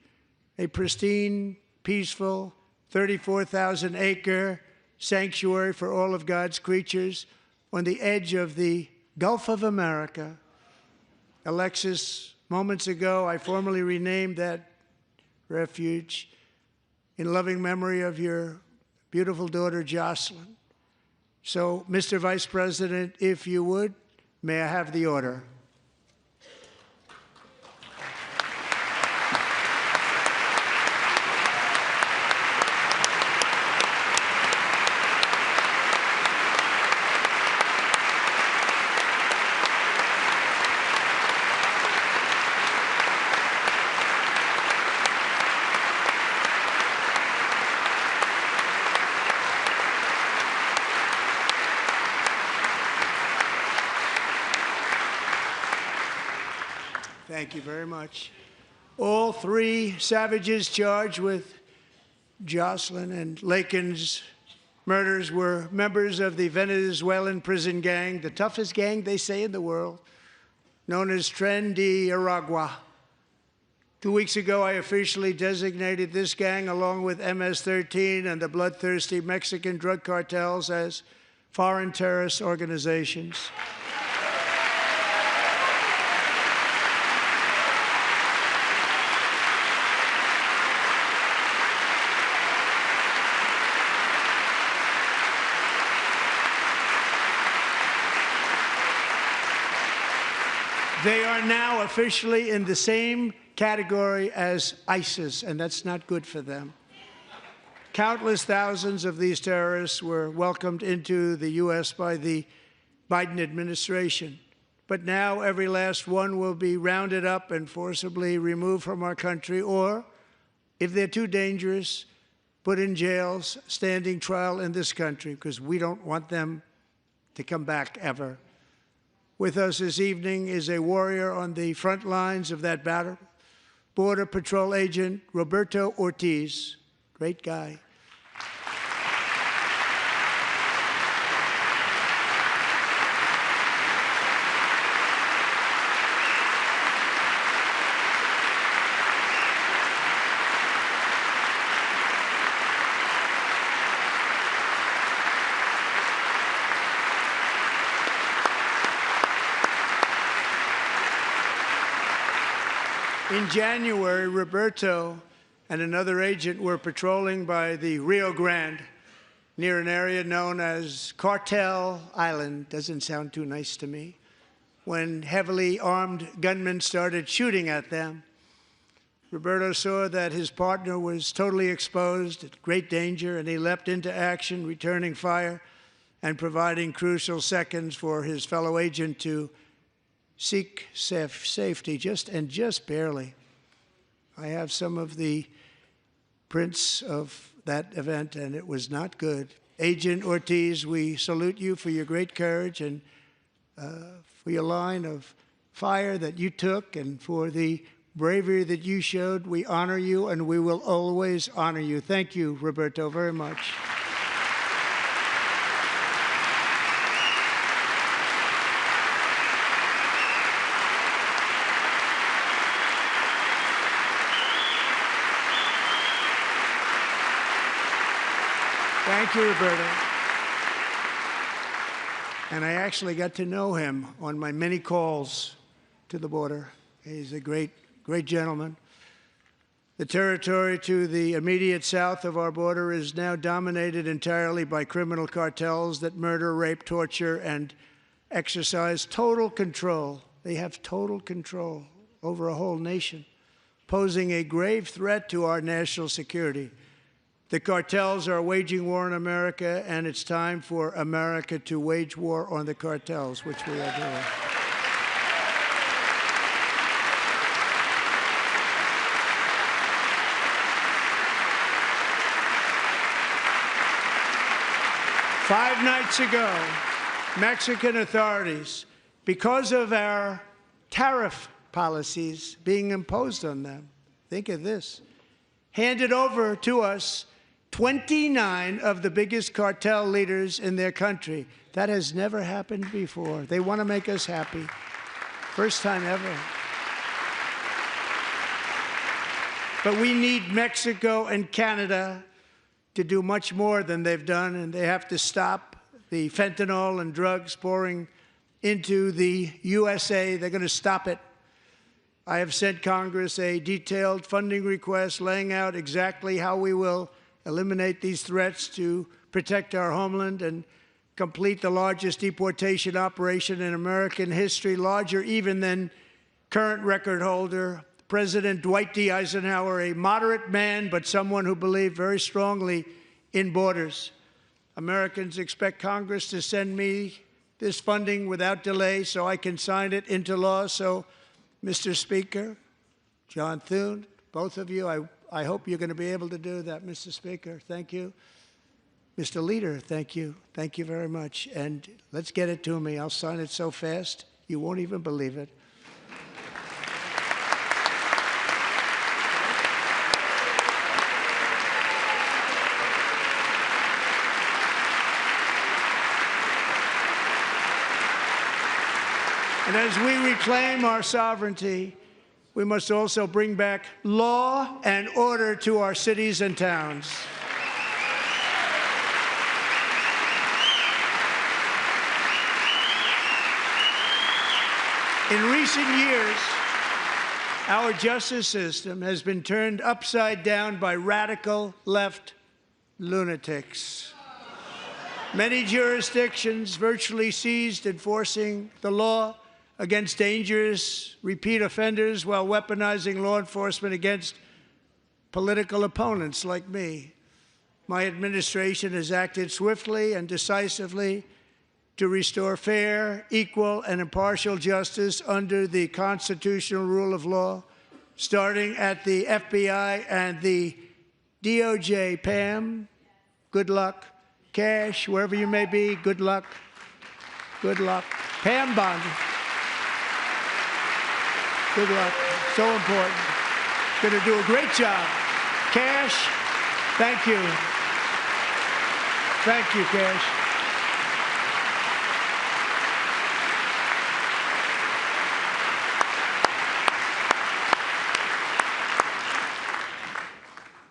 a pristine, peaceful, 34,000-acre sanctuary for all of God's creatures on the edge of the Gulf of America. Alexis, moments ago, I formally renamed that refuge in loving memory of your beautiful daughter, Jocelyn. So, Mr. Vice President, if you would, may I have the order? Thank you very much. All 3 savages charged with Jocelyn and Lakin's murders were members of the Venezuelan prison gang, the toughest gang, they say, in the world, known as Tren de Aragua. 2 weeks ago, I officially designated this gang, along with MS-13 and the bloodthirsty Mexican drug cartels, as foreign terrorist organizations. They are now officially in the same category as ISIS, and that's not good for them. Countless thousands of these terrorists were welcomed into the U.S. by the Biden administration. But now every last one will be rounded up and forcibly removed from our country, or, if they're too dangerous, put in jails, standing trial in this country, because we don't want them to come back ever. With us this evening is a warrior on the front lines of that battle, Border Patrol Agent Roberto Ortiz. Great guy. In January, Roberto and another agent were patrolling by the Rio Grande near an area known as Cartel Island. Doesn't sound too nice to me. When heavily armed gunmen started shooting at them. Roberto saw that his partner was totally exposed, at great danger, and he leapt into action, returning fire and providing crucial seconds for his fellow agent to seek safety, just barely. I have some of the prints of that event, and it was not good. Agent Ortiz, we salute you for your great courage and for your line of fire that you took and for the bravery that you showed. We honor you, and we will always honor you. Thank you, Roberto, very much. Thank you, Roberto. And I actually got to know him on my many calls to the border. He's a great gentleman. The territory to the immediate south of our border is now dominated entirely by criminal cartels that murder, rape, torture, and exercise total control. They have total control over a whole nation, posing a grave threat to our national security. The cartels are waging war on America, and it's time for America to wage war on the cartels, which we are doing. Five nights ago, Mexican authorities, because of our tariff policies being imposed on them, think of this, handed over to us 29 of the biggest cartel leaders in their country. That has never happened before. They want to make us happy. First time ever. But we need Mexico and Canada to do much more than they've done, and they have to stop the fentanyl and drugs pouring into the USA. They're going to stop it. I have sent Congress a detailed funding request laying out exactly how we will eliminate these threats to protect our homeland and complete the largest deportation operation in American history, larger even than current record holder, President Dwight D. Eisenhower, a moderate man, but someone who believed very strongly in borders. Americans expect Congress to send me this funding without delay so I can sign it into law. So, Mr. Speaker, John Thune, both of you, I hope you're going to be able to do that, Mr. Speaker. Thank you. Mr. Leader, thank you. Thank you very much. And let's get it to me. I'll sign it so fast, you won't even believe it. And as we reclaim our sovereignty, we must also bring back law and order to our cities and towns. In recent years, our justice system has been turned upside down by radical left lunatics. Many jurisdictions virtually ceased enforcing the law against dangerous repeat offenders while weaponizing law enforcement against political opponents like me. My administration has acted swiftly and decisively to restore fair, equal, and impartial justice under the constitutional rule of law, starting at the FBI and the DOJ. Pam, good luck. Cash, wherever you may be, good luck. Good luck. Pam Bond. Good luck. So important. Going to do a great job. Cash, thank you. Thank you, Cash.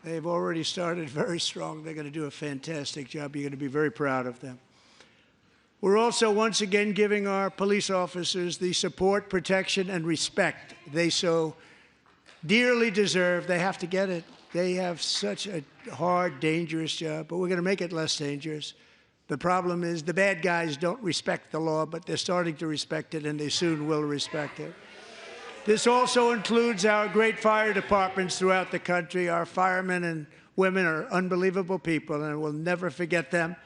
They've already started very strong. They're going to do a fantastic job. You're going to be very proud of them. We're also once again giving our police officers the support, protection, and respect they so dearly deserve. They have to get it. They have such a hard, dangerous job, but we're going to make it less dangerous. The problem is the bad guys don't respect the law, but they're starting to respect it, and they soon will respect it. This also includes our great fire departments throughout the country. Our firemen and women are unbelievable people, and we'll never forget them.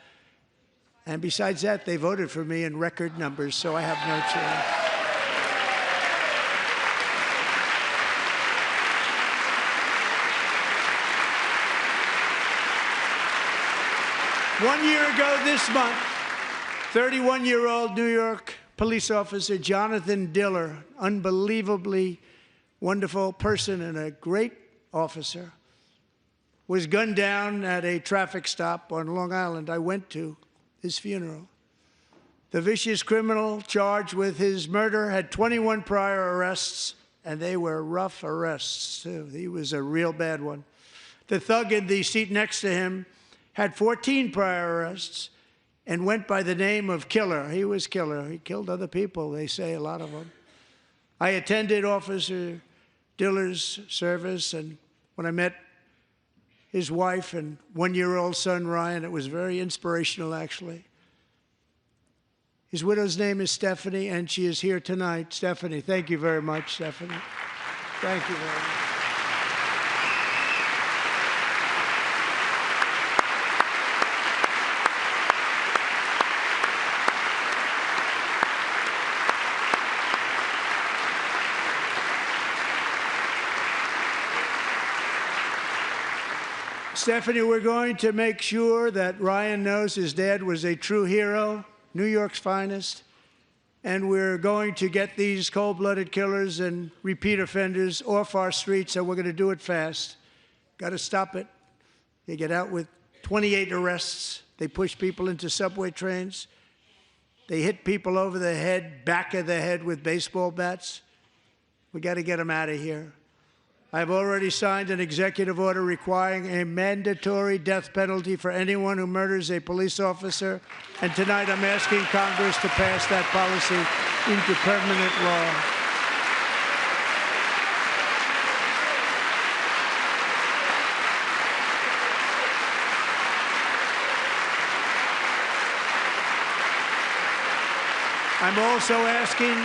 And besides that, they voted for me in record numbers, so I have no choice. 1 year ago this month, 31-year-old New York police officer Jonathan Diller, unbelievably wonderful person and a great officer, was gunned down at a traffic stop on Long Island. I went to his funeral. The vicious criminal charged with his murder had 21 prior arrests, and they were rough arrests, too. He was a real bad one. The thug in the seat next to him had 14 prior arrests and went by the name of Killer. He was Killer. He killed other people, they say, a lot of them. I attended Officer Diller's service, and when I met his wife and one-year-old son, Ryan, it was very inspirational, actually. His widow's name is Stephanie, and she is here tonight. Stephanie, thank you very much, Stephanie. Thank you very much. Stephanie, we're going to make sure that Ryan knows his dad was a true hero, New York's finest, and we're going to get these cold-blooded killers and repeat offenders off our streets, and we're going to do it fast. Got to stop it. They get out with 28 arrests. They push people into subway trains. They hit people over the head, back of the head with baseball bats. We got to get them out of here. I've already signed an executive order requiring a mandatory death penalty for anyone who murders a police officer, and tonight I'm asking Congress to pass that policy into permanent law. I'm also asking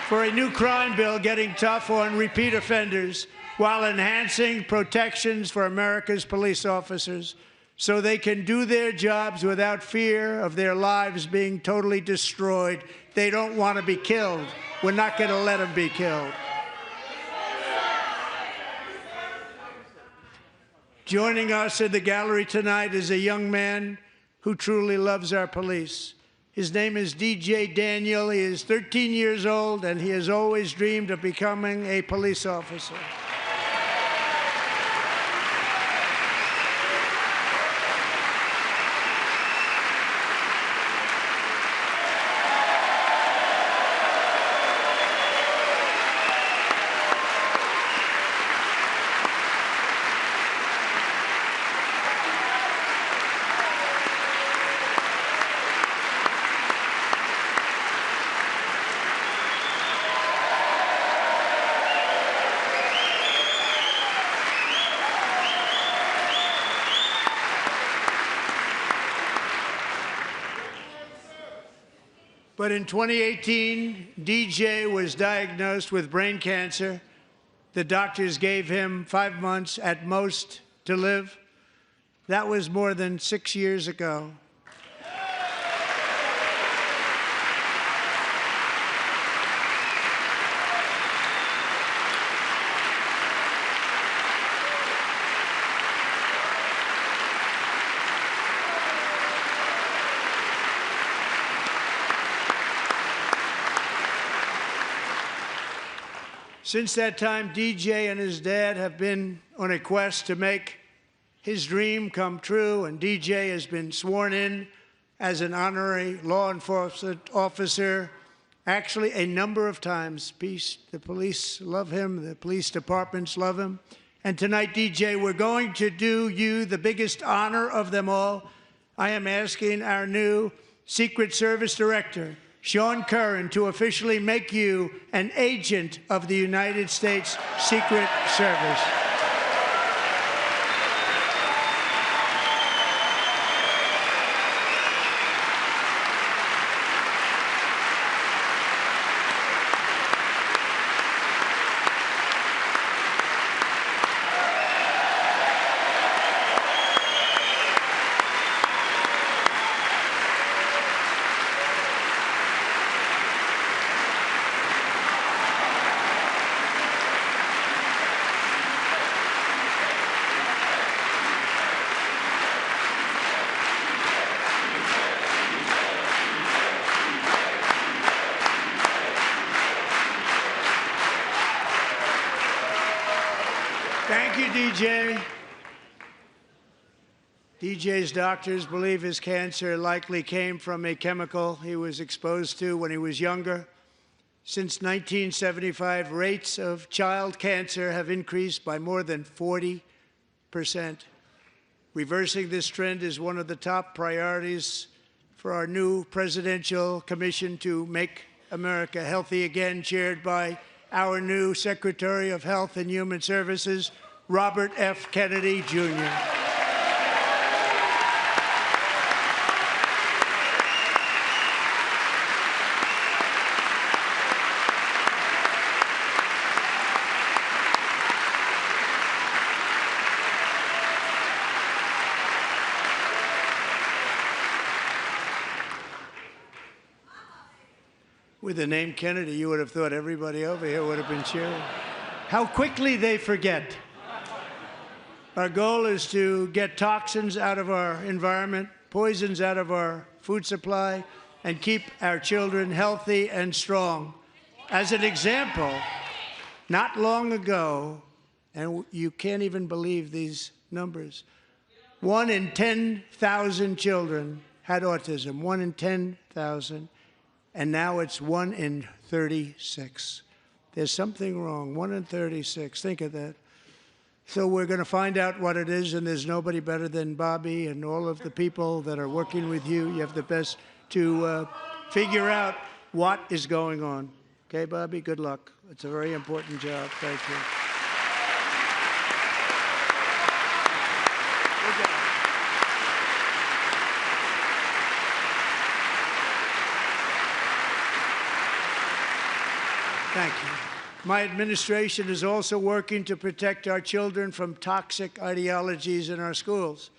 for a new crime bill getting tough on repeat offenders while enhancing protections for America's police officers so they can do their jobs without fear of their lives being totally destroyed. They don't want to be killed. We're not going to let them be killed. Joining us in the gallery tonight is a young man who truly loves our police. His name is DJ Daniel. He is 13 years old, and he has always dreamed of becoming a police officer. But in 2018, DJ was diagnosed with brain cancer. The doctors gave him 5 months at most to live. That was more than 6 years ago. Since that time, DJ and his dad have been on a quest to make his dream come true, and DJ has been sworn in as an honorary law enforcement officer, actually a number of times. The police love him, the police departments love him. And tonight, DJ, we're going to do you the biggest honor of them all. I am asking our new Secret Service Director, Sean Curran, to officially make you an agent of the United States Secret Service. Thank you, DJ. DJ's doctors believe his cancer likely came from a chemical he was exposed to when he was younger. Since 1975, rates of child cancer have increased by more than 40%. Reversing this trend is one of the top priorities for our new presidential commission to make America healthy again, chaired by our new Secretary of Health and Human Services, Robert F. Kennedy, Jr. With the name Kennedy, you would have thought everybody over here would have been cheering. How quickly they forget. Our goal is to get toxins out of our environment, poisons out of our food supply, and keep our children healthy and strong. As an example, not long ago, and you can't even believe these numbers, 1 in 10,000 children had autism, 1 in 10,000. And now it's 1 in 36. There's something wrong, 1 in 36. Think of that. So we're going to find out what it is, and there's nobody better than Bobby and all of the people that are working with you. You have the best to figure out what is going on. Okay, Bobby, good luck. It's a very important job. Thank you. Good job. Thank you. My administration is also working to protect our children from toxic ideologies in our schools.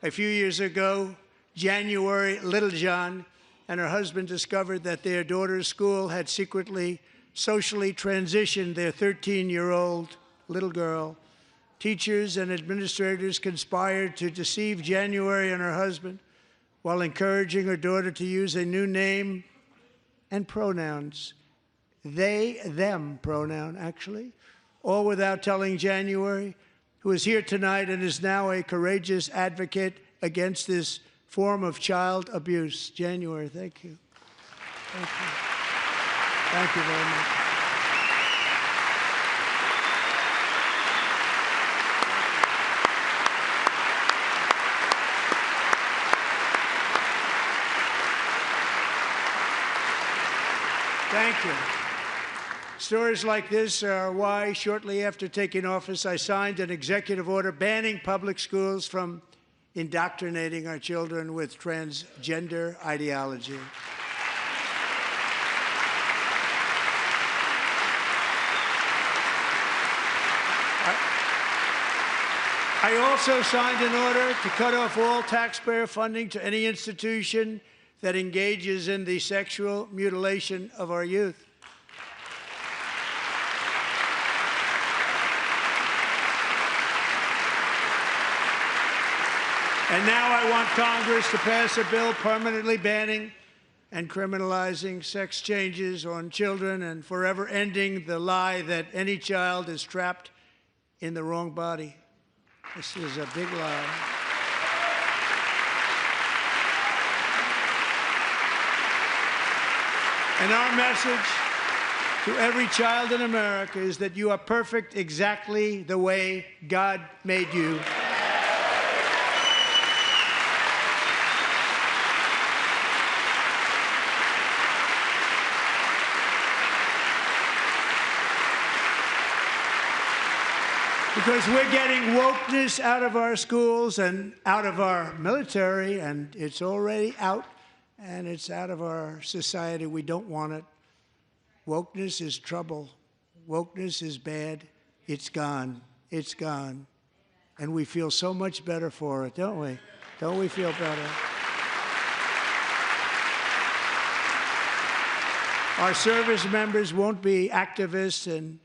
A few years ago, January Littlejohn and her husband discovered that their daughter's school had secretly socially transitioned their 13-year-old little girl. Teachers and administrators conspired to deceive January and her husband while encouraging her daughter to use a new name and pronouns. They, them pronoun, actually, all without telling January, who is here tonight and is now a courageous advocate against this form of child abuse. January, thank you. Thank you. Thank you very much. Thank you. Stories like this are why, shortly after taking office, I signed an executive order banning public schools from indoctrinating our children with transgender ideology. I also signed an order to cut off all taxpayer funding to any institution that engages in the sexual mutilation of our youth. And now I want Congress to pass a bill permanently banning and criminalizing sex changes on children and forever ending the lie that any child is trapped in the wrong body. This is a big lie. And our message to every child in America is that you are perfect exactly the way God made you. Because we're getting wokeness out of our schools and out of our military, and it's already out, and it's out of our society. We don't want it. Wokeness is trouble. Wokeness is bad. It's gone. It's gone. And we feel so much better for it, don't we? Don't we feel better? Our service members won't be activists and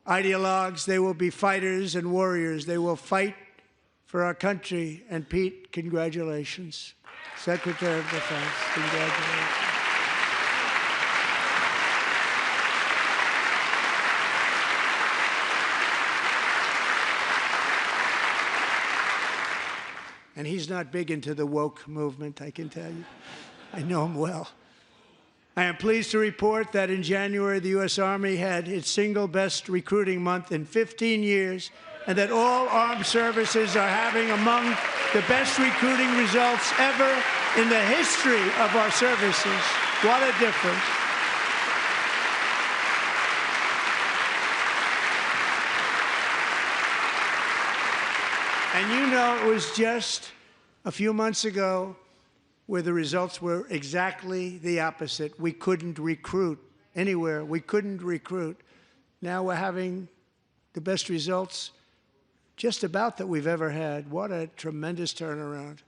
ideologues. They will be fighters and warriors. They will fight for our country. And Pete, congratulations. Secretary of Defense, congratulations. And he's not big into the woke movement, I can tell you. I know him well. I am pleased to report that in January, the U.S. Army had its single best recruiting month in 15 years, and that all armed services are having among the best recruiting results ever in the history of our services. What a difference. And you know, it was just a few months ago where the results were exactly the opposite. We couldn't recruit anywhere. We couldn't recruit. Now we're having the best results just about that we've ever had. What a tremendous turnaround.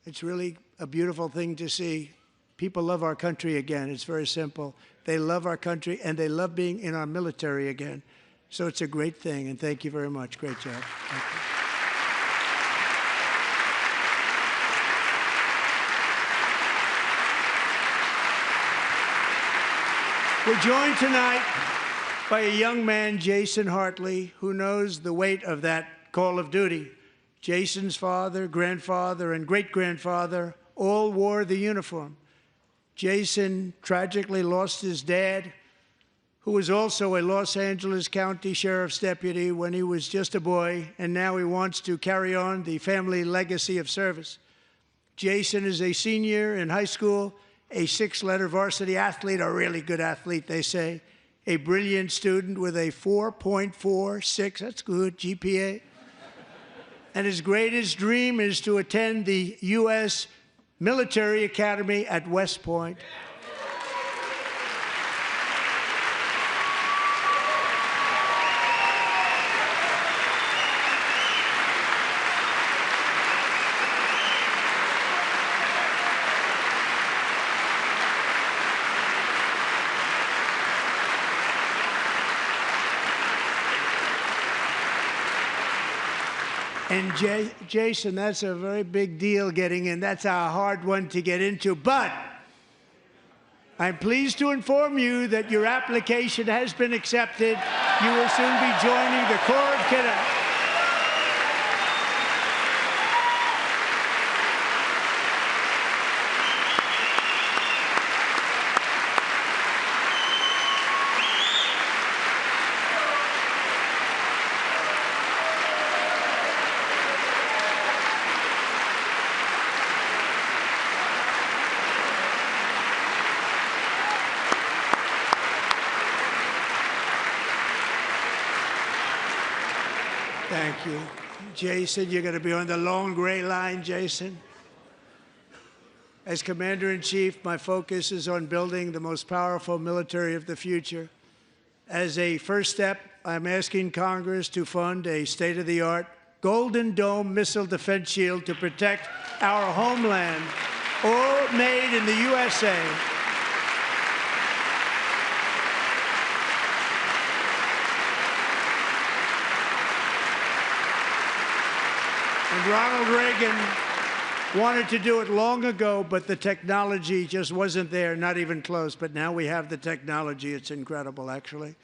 It's really a beautiful thing to see. People love our country again. It's very simple. They love our country, and they love being in our military again. So it's a great thing, and thank you very much. Great job. Thank you. We're joined tonight by a young man, Jason Hartley, who knows the weight of that call of duty. Jason's father, grandfather, and great-grandfather all wore the uniform. Jason tragically lost his dad, who was also a Los Angeles County Sheriff's deputy when he was just a boy, and now he wants to carry on the family legacy of service. Jason is a senior in high school, a six-letter varsity athlete, a really good athlete, they say, a brilliant student with a 4.46, that's good, GPA. And his greatest dream is to attend the U.S. Military Academy at West Point. And Jason, that's a very big deal getting in. That's a hard one to get into. But I'm pleased to inform you that your application has been accepted. You will soon be joining the Corps of Cadets. Thank you. Jason, you're going to be on the long gray line, Jason. As Commander-in-Chief, my focus is on building the most powerful military of the future. As a first step, I'm asking Congress to fund a state-of-the-art Golden Dome missile defense shield to protect our homeland, all made in the USA. And Ronald Reagan wanted to do it long ago, but the technology just wasn't there, not even close. But now we have the technology. It's incredible, actually.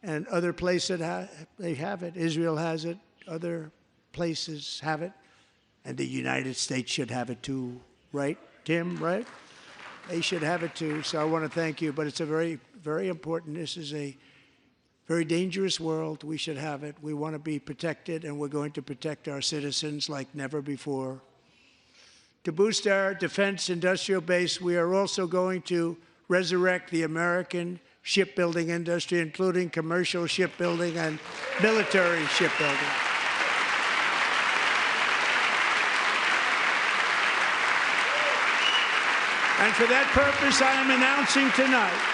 And other places, they have it. Israel has it. Other places have it. And the United States should have it too, right, Tim, right? They should have it too. So I want to thank you. But it's a very, very important. This is a very dangerous world. We should have it. We want to be protected, and we're going to protect our citizens like never before. To boost our defense industrial base, we are also going to resurrect the American shipbuilding industry, including commercial shipbuilding and military shipbuilding. And for that purpose, I am announcing tonight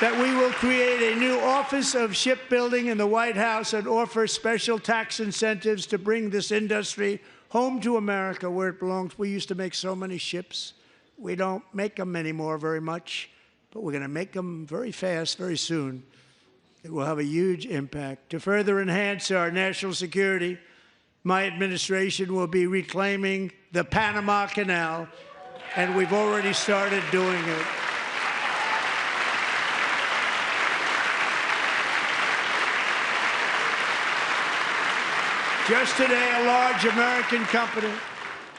that we will create a new Office of Shipbuilding in the White House and offer special tax incentives to bring this industry home to America where it belongs. We used to make so many ships. We don't make them anymore very much, but we're going to make them very fast, very soon. It will have a huge impact. To further enhance our national security, my administration will be reclaiming the Panama Canal, and we've already started doing it. Just today, a large American company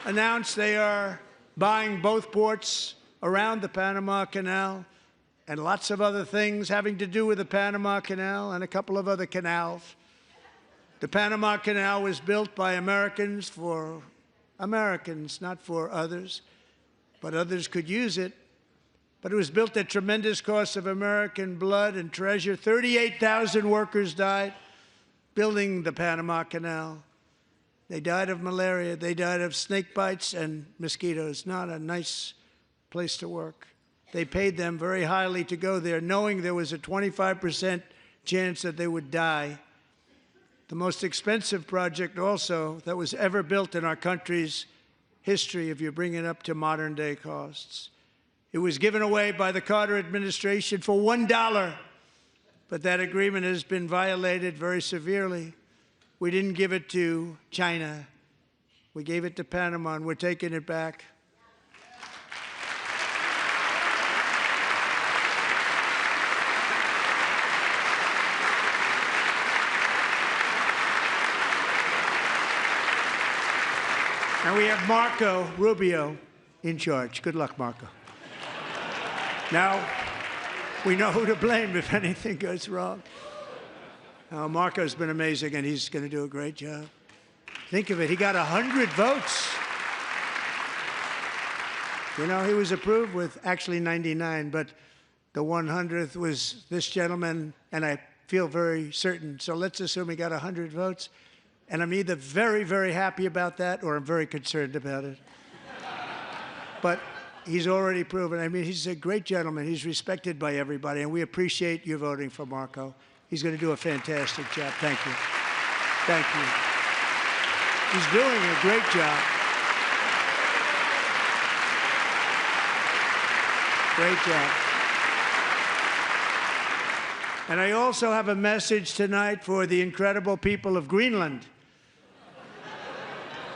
announced they are buying both ports around the Panama Canal and lots of other things having to do with the Panama Canal and a couple of other canals. The Panama Canal was built by Americans for Americans, not for others, but others could use it. But it was built at tremendous cost of American blood and treasure. 38,000 workers died building the Panama Canal. They died of malaria. They died of snake bites and mosquitoes. Not a nice place to work. They paid them very highly to go there, knowing there was a 25% chance that they would die. The most expensive project also that was ever built in our country's history, if you bring it up to modern day costs. It was given away by the Carter administration for $1, but that agreement has been violated very severely. We didn't give it to China. We gave it to Panama, and we're taking it back. And we have Marco Rubio in charge. Good luck, Marco. Now, we know who to blame if anything goes wrong. Marco's been amazing, and he's going to do a great job. Think of it. He got 100 votes. You know, he was approved with actually 99, but the 100th was this gentleman, and I feel very certain. So let's assume he got 100 votes. And I'm either very, very happy about that or I'm very concerned about it. But he's already proven. I mean, he's a great gentleman. He's respected by everybody, and we appreciate you voting for Marco. He's going to do a fantastic job. Thank you. Thank you. He's doing a great job. Great job. And I also have a message tonight for the incredible people of Greenland.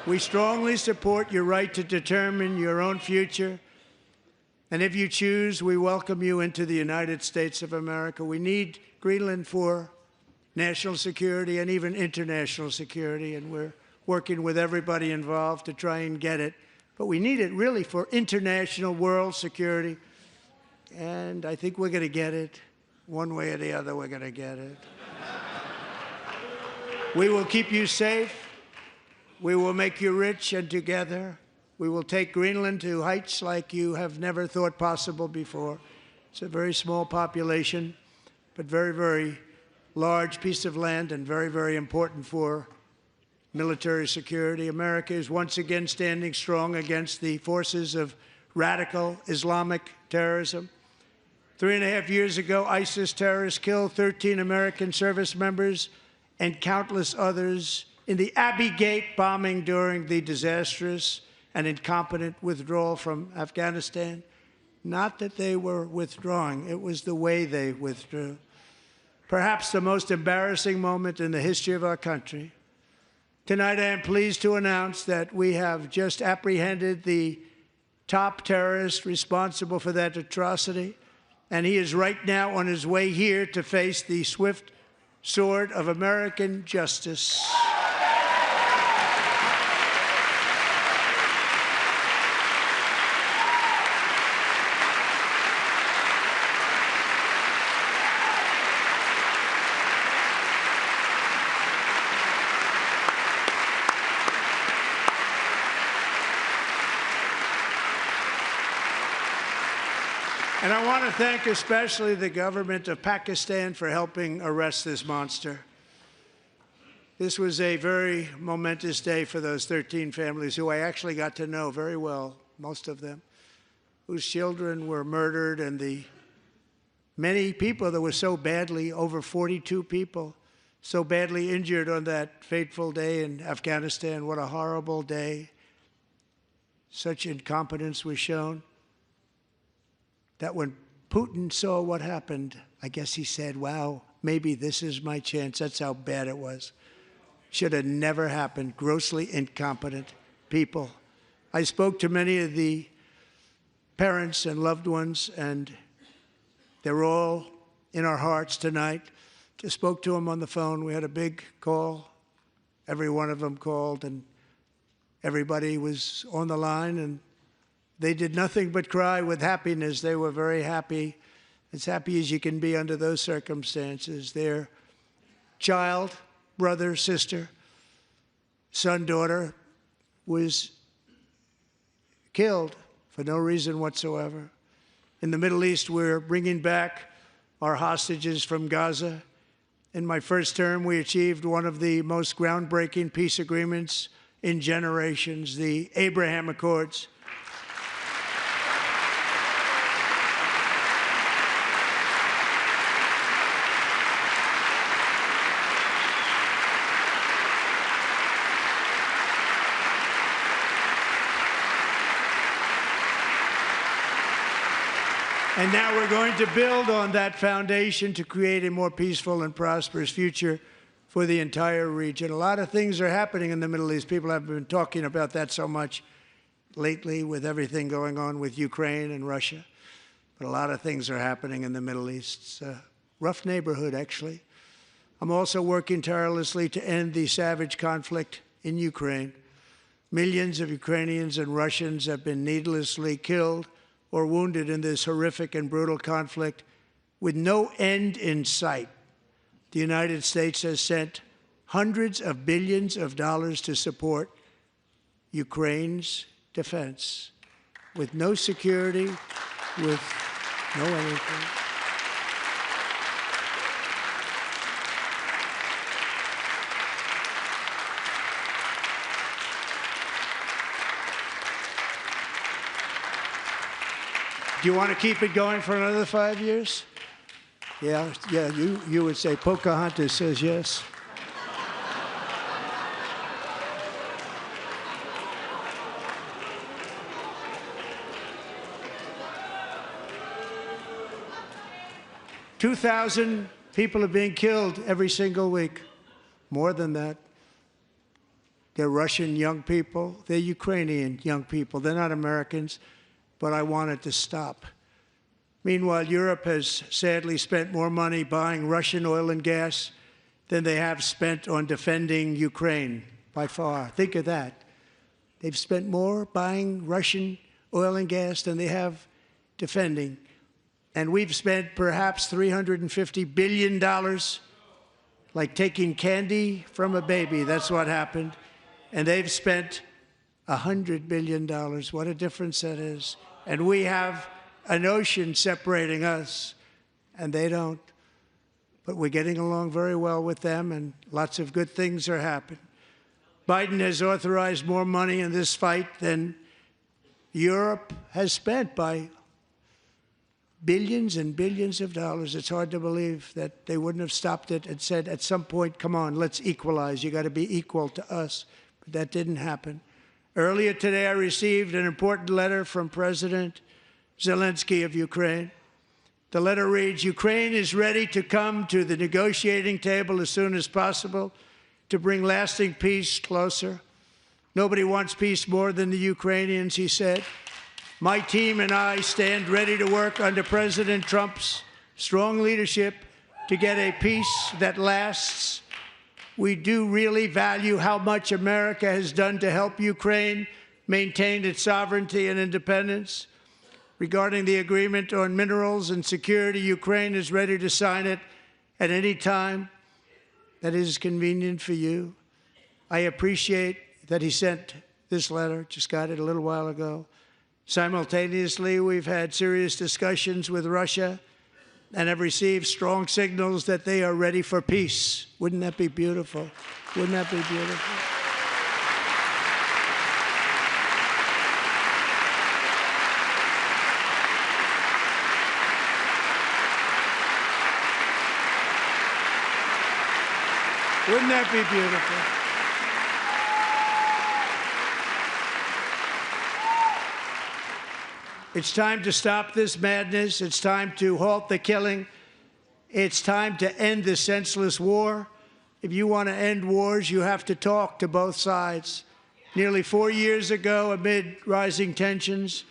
We strongly support your right to determine your own future. And if you choose, we welcome you into the United States of America. We need Greenland for national security and even international security, and we're working with everybody involved to try and get it. But we need it really for international world security, and I think we're going to get it. One way or the other, we're going to get it. We will keep you safe. We will make you rich, and together we will take Greenland to heights like you have never thought possible before. It's a very small population, but very, very large piece of land and very, very important for military security. America is once again standing strong against the forces of radical Islamic terrorism. 3.5 years ago, ISIS terrorists killed 13 American service members and countless others in the Abbey Gate bombing during the disastrous and incompetent withdrawal from Afghanistan. Not that they were withdrawing, it was the way they withdrew. Perhaps the most embarrassing moment in the history of our country. Tonight, I am pleased to announce that we have just apprehended the top terrorist responsible for that atrocity, and he is right now on his way here to face the swift sword of American justice. And I want to thank especially the government of Pakistan for helping arrest this monster. This was a very momentous day for those 13 families who I actually got to know very well, most of them, whose children were murdered, and the many people that were so badly, over 42 people, so badly injured on that fateful day in Afghanistan. What a horrible day. Such incompetence was shown that when Putin saw what happened, I guess he said, wow, maybe this is my chance. That's how bad it was. Should have never happened. Grossly incompetent people. I spoke to many of the parents and loved ones, and they're all in our hearts tonight. Just spoke to them on the phone. We had a big call. Every one of them called, and Everybody was on the line, and they did nothing but cry with happiness. They were very happy, as happy as you can be under those circumstances. Their child, brother, sister, son, daughter was killed for no reason whatsoever. In the Middle East, we're bringing back our hostages from Gaza. In my first term, we achieved one of the most groundbreaking peace agreements in generations, the Abraham Accords. And now we're going to build on that foundation to create a more peaceful and prosperous future for the entire region. A lot of things are happening in the Middle East. People have been talking about that so much lately with everything going on with Ukraine and Russia. But a lot of things are happening in the Middle East. It's a rough neighborhood, actually. I'm also working tirelessly to end the savage conflict in Ukraine. Millions of Ukrainians and Russians have been needlessly killed or wounded in this horrific and brutal conflict with no end in sight. The United States has sent hundreds of billions of dollars to support Ukraine's defense with no security, with no anything. Do you want to keep it going for another 5 years? Yeah, you would say Pocahontas says yes. $2,000 people are being killed every single week. More than that. They're Russian young people. They're Ukrainian young people. They're not Americans. But I want it to stop. Meanwhile, Europe has sadly spent more money buying Russian oil and gas than they have spent on defending Ukraine, by far. Think of that. They've spent more buying Russian oil and gas than they have defending. And we've spent perhaps $350 billion, like taking candy from a baby. That's what happened. And they've spent $100 billion. What a difference that is. And we have an ocean separating us, and they don't. But we're getting along very well with them, and lots of good things are happening. Biden has authorized more money in this fight than Europe has spent by billions and billions of dollars. It's hard to believe that they wouldn't have stopped it and said, at some point, come on, let's equalize. You got to be equal to us. But that didn't happen. Earlier today, I received an important letter from President Zelensky of Ukraine. The letter reads, Ukraine is ready to come to the negotiating table as soon as possible to bring lasting peace closer. Nobody wants peace more than the Ukrainians, he said. My team and I stand ready to work under President Trump's strong leadership to get a peace that lasts. We do really value how much America has done to help Ukraine maintain its sovereignty and independence. Regarding the agreement on minerals and security, Ukraine is ready to sign it at any time that is convenient for you. I appreciate that he sent this letter, just got it a little while ago. Simultaneously, we've had serious discussions with Russia and have received strong signals that they are ready for peace. Wouldn't that be beautiful? Wouldn't that be beautiful? Wouldn't that be beautiful? It's time to stop this madness. It's time to halt the killing. It's time to end this senseless war. If you want to end wars, you have to talk to both sides. Nearly 4 years ago, amid rising tensions,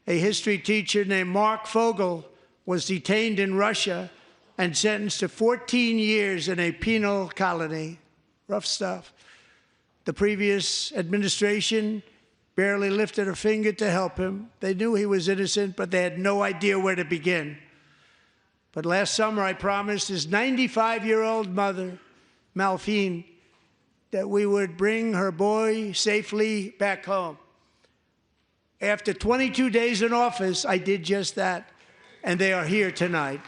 a history teacher named Mark Fogel was detained in Russia and sentenced to 14 years in a penal colony. Rough stuff. The previous administration barely lifted a finger to help him. They knew he was innocent, but they had no idea where to begin. But last summer, I promised his 95-year-old mother, Malphine, that we would bring her boy safely back home. After 22 days in office, I did just that, and they are here tonight.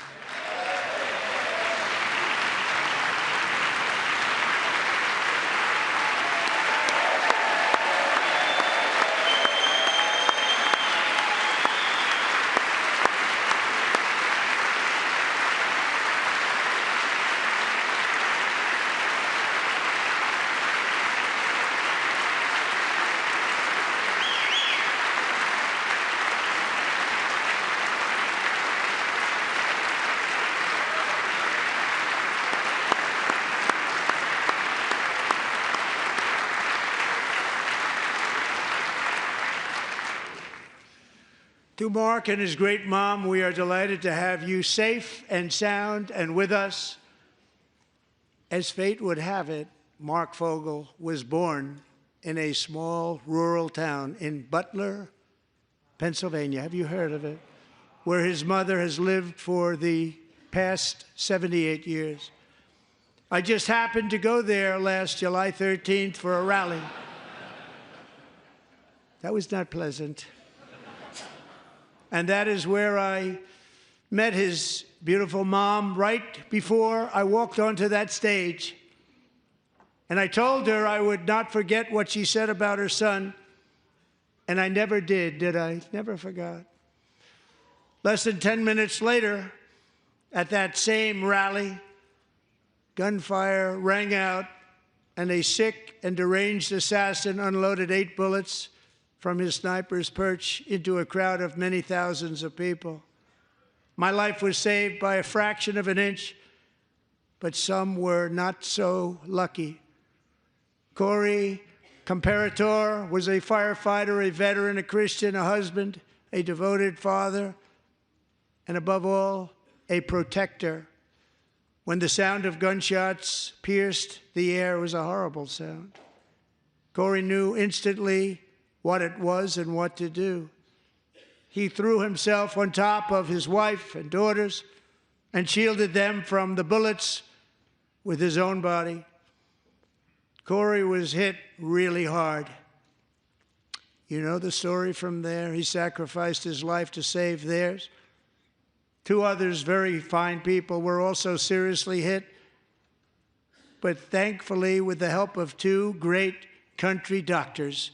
To Mark and his great mom, we are delighted to have you safe and sound and with us. As fate would have it, Mark Fogel was born in a small rural town in Butler, Pennsylvania. Have you heard of it? Where his mother has lived for the past 78 years. I just happened to go there last July 13th for a rally. That was not pleasant. And that is where I met his beautiful mom right before I walked onto that stage. And I told her I would not forget what she said about her son. And I never did I? Never forgot. Less than 10 minutes later, at that same rally, gunfire rang out, and a sick and deranged assassin unloaded 8 bullets from his sniper's perch into a crowd of many thousands of people. My life was saved by a fraction of an inch, but some were not so lucky. Corey Comparator was a firefighter, a veteran, a Christian, a husband, a devoted father, and above all, a protector. When the sound of gunshots pierced the air, it was a horrible sound. Corey knew instantly what it was and what to do. He threw himself on top of his wife and daughters and shielded them from the bullets with his own body. Corey was hit really hard. You know the story from there. He sacrificed his life to save theirs. 2 others, very fine people, were also seriously hit. But thankfully, with the help of 2 great country doctors,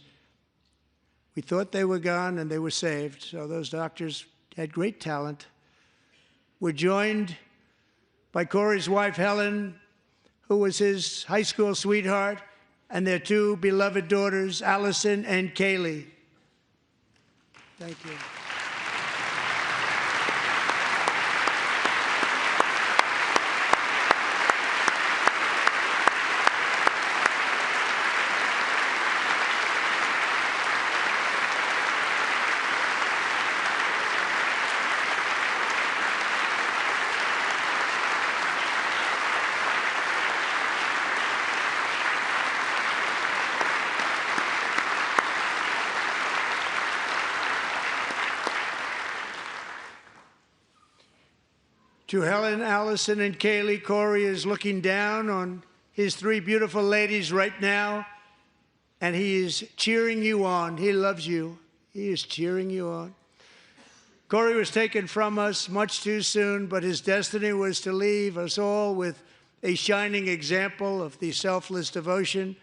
we thought they were gone, and they were saved. So those doctors had great talent. We're joined by Corey's wife, Helen, who was his high school sweetheart, and their 2 beloved daughters, Allison and Kaylee. Thank you. To Helen, Allison, and Kaylee, Corey is looking down on his 3 beautiful ladies right now, and he is cheering you on. He loves you. He is cheering you on. Corey was taken from us much too soon, but his destiny was to leave us all with a shining example of the selfless devotion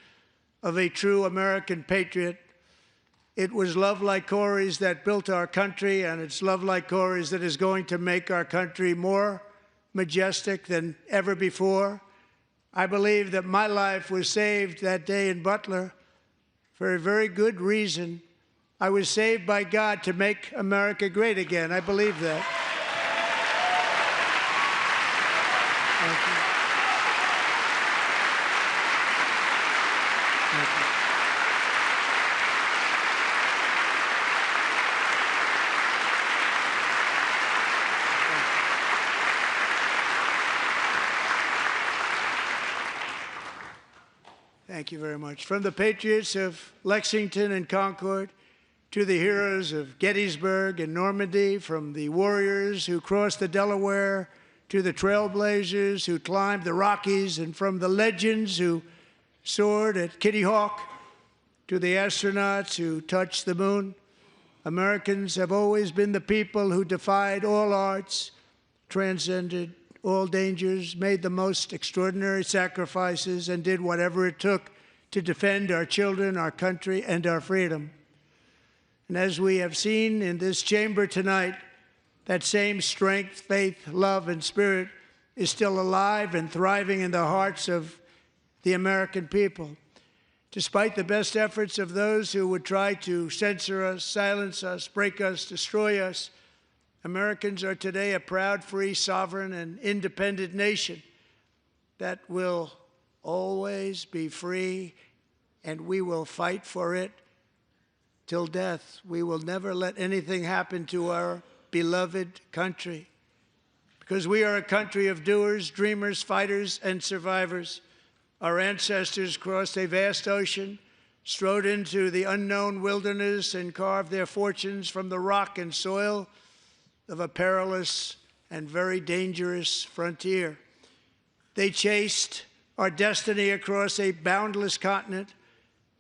of a true American patriot. It was love like Corey's that built our country, and it's love like Corey's that is going to make our country more majestic than ever before. I believe that my life was saved that day in Butler for a very good reason. I was saved by God to make America great again. I believe that. Thank you. Thank you. Thank you very much. From the patriots of Lexington and Concord to the heroes of Gettysburg and Normandy, from the warriors who crossed the Delaware to the trailblazers who climbed the Rockies, and from the legends who soared at Kitty Hawk to the astronauts who touched the moon, Americans have always been the people who defied all odds, transcended all dangers, made the most extraordinary sacrifices, and did whatever it took to defend our children, our country, and our freedom. And as we have seen in this chamber tonight, that same strength, faith, love, and spirit is still alive and thriving in the hearts of the American people. Despite the best efforts of those who would try to censor us, silence us, break us, destroy us, Americans are today a proud, free, sovereign, and independent nation that will always be free, and we will fight for it till death. We will never let anything happen to our beloved country, because we are a country of doers, dreamers, fighters, and survivors. Our ancestors crossed a vast ocean, strode into the unknown wilderness, and carved their fortunes from the rock and soil of a perilous and very dangerous frontier. They chased our destiny across a boundless continent.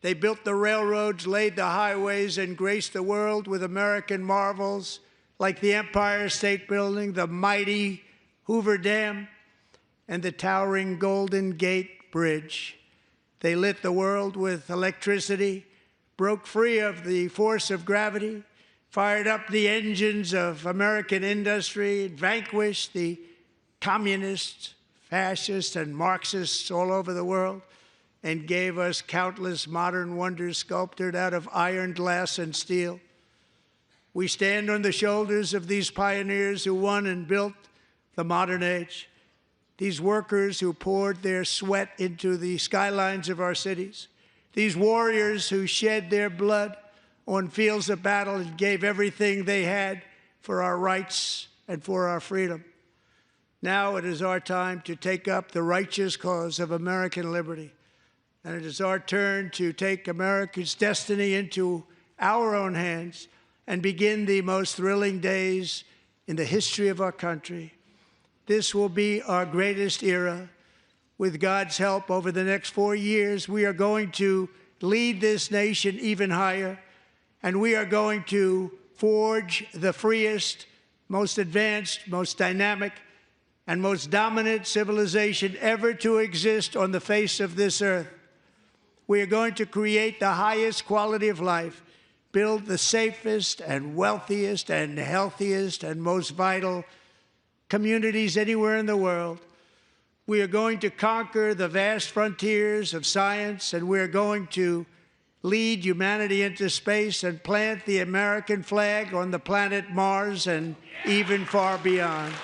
They built the railroads, laid the highways, and graced the world with American marvels like the Empire State Building, the mighty Hoover Dam, and the towering Golden Gate Bridge. They lit the world with electricity, broke free of the force of gravity, fired up the engines of American industry, vanquished the communists, fascists, and Marxists all over the world, and gave us countless modern wonders sculptured out of iron, glass, and steel. We stand on the shoulders of these pioneers who won and built the modern age, these workers who poured their sweat into the skylines of our cities, these warriors who shed their blood on fields of battle and gave everything they had for our rights and for our freedom. Now it is our time to take up the righteous cause of American liberty. And it is our turn to take America's destiny into our own hands and begin the most thrilling days in the history of our country. This will be our greatest era. With God's help, over the next 4 years, we are going to lead this nation even higher, and we are going to forge the freest, most advanced, most dynamic, and most dominant civilization ever to exist on the face of this earth. We are going to create the highest quality of life, build the safest and wealthiest and healthiest and most vital communities anywhere in the world. We are going to conquer the vast frontiers of science, and we are going to lead humanity into space and plant the American flag on the planet Mars and even far beyond.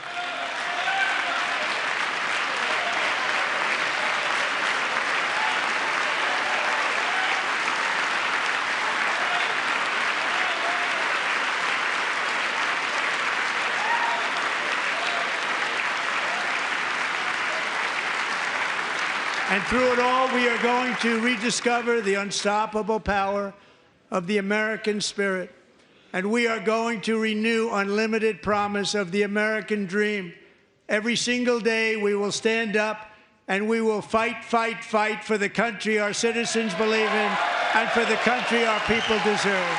And through it all, we are going to rediscover the unstoppable power of the American spirit. And we are going to renew unlimited promise of the American dream. Every single day, we will stand up and we will fight, fight, fight for the country our citizens believe in and for the country our people deserve.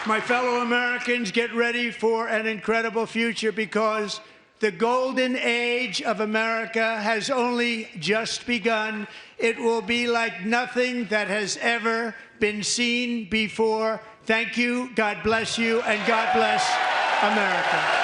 My fellow Americans, get ready for an incredible future, because the golden age of America has only just begun. It will be like nothing that has ever been seen before. Thank you, God bless you, and God bless America.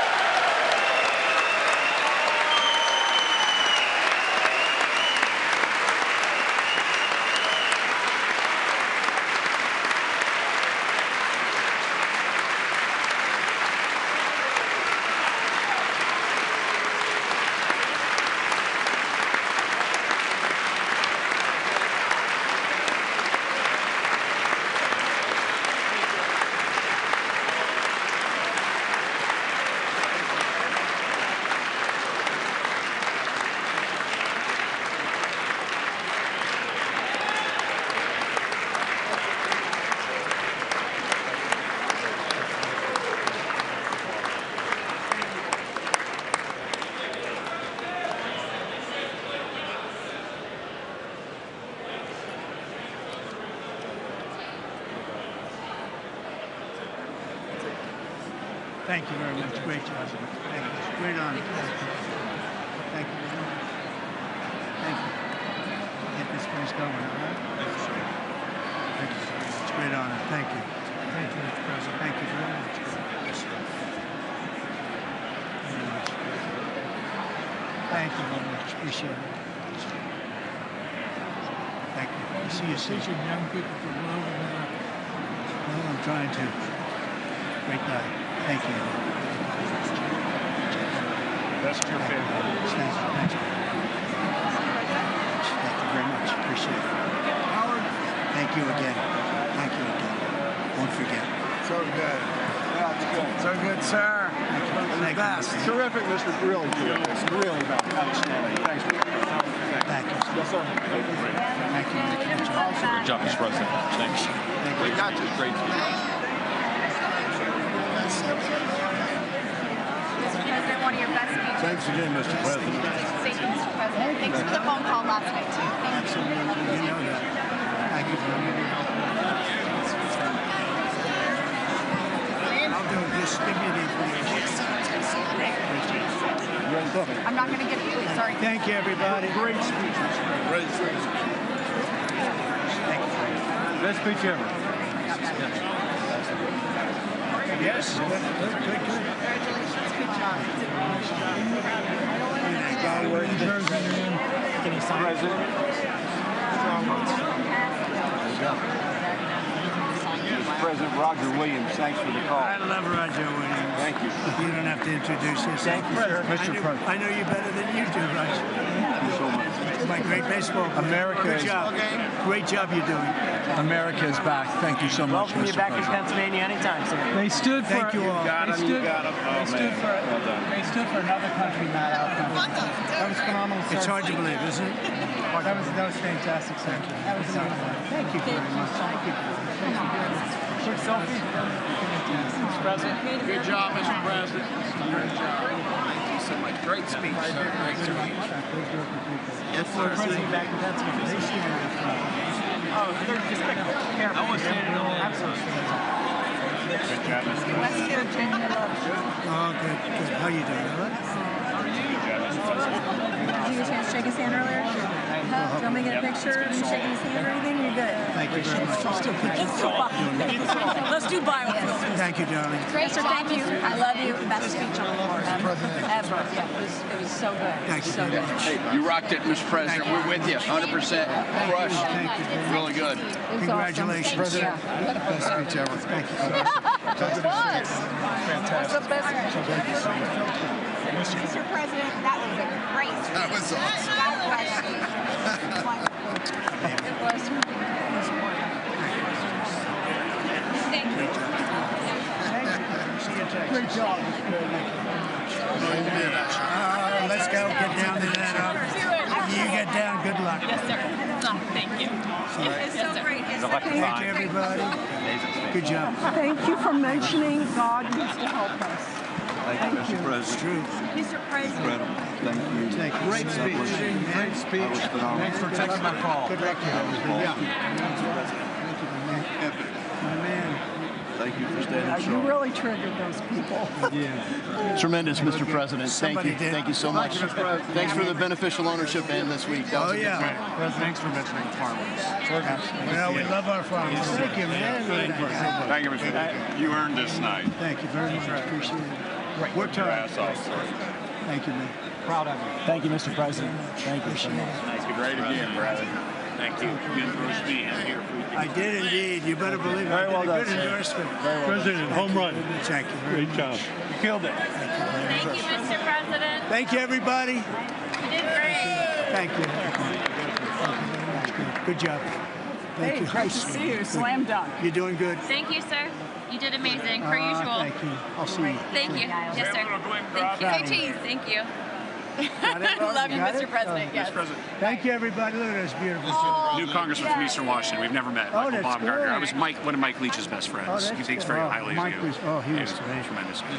Thank you very much. Great job. Thank you. Great honor. Thank you. Thank you. Get this place going, all right? Thank you. It's a great honor. Thank you. Thank you, Mr. President. Thank you very much. Thank you very much. Appreciate it. Thank you. I see you soon. Young people from all over America. Well, I'm trying to. Great guy. Thank you. That's your favorite. Thank you. Thank you. Thank you very much. Appreciate it. Howard. Thank you again. Thank you again. Won't forget. So good. Yeah, it's good. So good, sir. Thank you. Best. Terrific, Mr. Really good. It's really outstanding. Thanks. Thank you. Yes, sir. Thank you. Good job, Mr. President. Thanks. We got you. Great speech. Mr. President, one of your best speeches. Thanks again, Mr. President. Thank you, Mr. President. Thanks for the phone call last night, too. Absolutely. You know that. Thank you very much. I'll do it. Just give me the information. I'm not going to give you, sorry. Thank you, everybody. Great speech. Great speech. Thank you. Best speech ever. Yes. Good. Congratulations. Good job. Can you sign it? President Roger Williams, thanks for the call. I love Roger Williams. Thank you. You don't have to introduce yourself. Thank you, sir. Mr. President. I know you better than you do, Roger. Thank you so much. My great baseball player. America Good is- job. Great job you're doing. America is back. Thank you so much, Welcome you Mr. back in President. Pennsylvania anytime, sir. They stood for. Thank you all. They stood for another country, not our country. That was phenomenal, sir. It's hard to believe, isn't it? That was fantastic, sir. That was Thank you very much. Thank you. quick selfie. Mr. President. Good job, Mr. President. Great job. Thank you so much. Great speech. Great speech. Yes, sir. President back in Pennsylvania. Oh, they're just like, here. I want to stand it all. Absolutely. Good job, Mr. West Virginia loves you. Oh, good, good. How you doing? All right? Did you get a chance to shake his hand earlier? Do you want me to get a picture of you shaking his hand or anything? You're good. Thank you very much. Let's do biofilm. Thank you, darling. Great Sir, job, thank you. Mr. I love you. Best speech on the floor ever. Yeah, it was so good. Thank you. So good. Hey, you rocked it, Mr. President. We're with you, 100%. Crushed. Thank you. Really good. Congratulations. President. Best speech ever. Thank you. It was. What's the best? Mr. President, that was a great speech. That was awesome. God bless you. It was wonderful. Thank you. Great job. Let's go. Get down to that. You get down. Good luck. Yes, sir. Thank you. It's so great. Thank you, everybody. Good job. Thank you for mentioning God needs to help us. Thank you, Mr. President. It's true. Mr. President. Incredible. Thank you. Thank you. Great speech. Great speech. That was phenomenal. Thanks for taking my call. Good luck. Yeah. My man. Thank you for standing You strong. really triggered those people. Tremendous, Mr. President. Thank Somebody you. did. Thank you so much. Thanks for the beneficial ownership and this week. That was Oh, a good yeah. one. Thanks for mentioning farmers. Well, we love our farmers. Thank you, man. Thank you, Mr. President. You earned this night. Thank you very much. Appreciate it. Worked hard. Ass off. Thank you, man. Proud of you. Thank you, Mr. President. Thank you so much. Thank you. Great again, brother. Thank you. Good endorsement here for you. I did indeed. You better believe it. Very well I did done, a good sir. endorsement. President, home run. Thank you. Very Great much. job. You killed it. Thank you, Mr. President. Thank you, everybody. You did great. Thank you. Good job. Thank you. Great to see you. Slam dunk. You're doing good. Thank you, sir. You did amazing, per usual. Thank you. I'll see you. Thank you. Yes, sir. Thank you. Hey, cheese. Thank you. Love you, Got it? Mr. President. Yes. Thank you, everybody. Look at this beautiful New congressman from Eastern Washington. We've never met. Oh, Michael that's Baumgartner. good. I was one of Mike Leach's best friends. Oh, He that's thinks good. very Oh, highly Mike of you. was- oh, he was great. Tremendous. He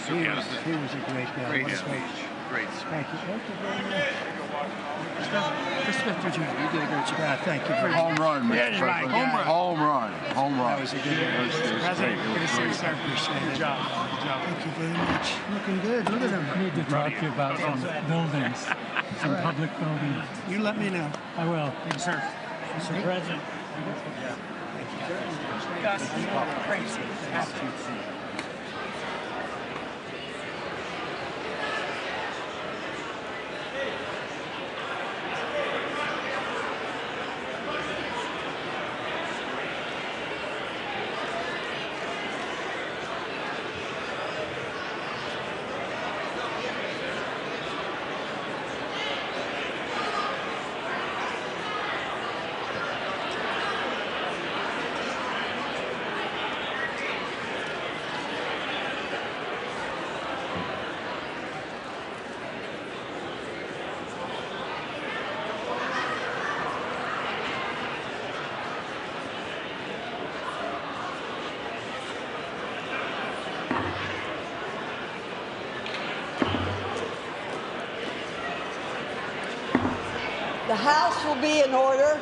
was a great guy. Great What a speech. Great speech. Thank you. Thank you very much. You did a great job. Yeah, thank you very much. Home run, Mr. President. Home run. Home run. That was a good one. Mr. President, good to see you, sir. Appreciate it. Good job. Good job. Thank you very much. Looking good. Look at them. I need to talk to you about some buildings, some public buildings. You let me know. I will. Thank you, sir. Mr. President. The House will be in order.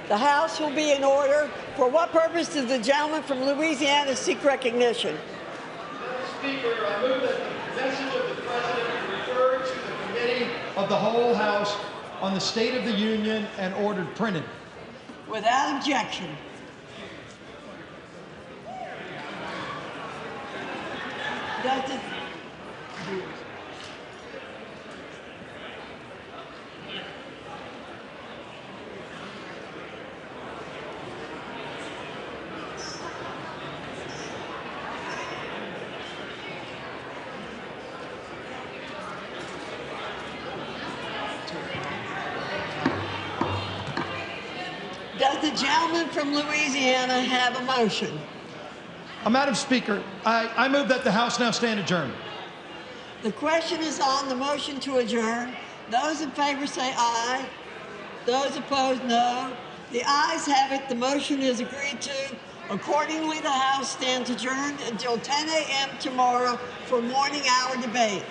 The House will be in order. For what purpose does the gentleman from Louisiana seek recognition? Speaker, I move that the message of the President be referred to the Committee of the whole House on the State of the Union and ordered printed. Without objection. Does it, does the gentleman from Louisiana have a motion? Madam Speaker, I move that the House now stand adjourned. The question is on the motion to adjourn. Those in favor say aye. Those opposed, no. The ayes have it. The motion is agreed to. Accordingly, the House stands adjourned until 10 a.m. tomorrow for morning hour debate.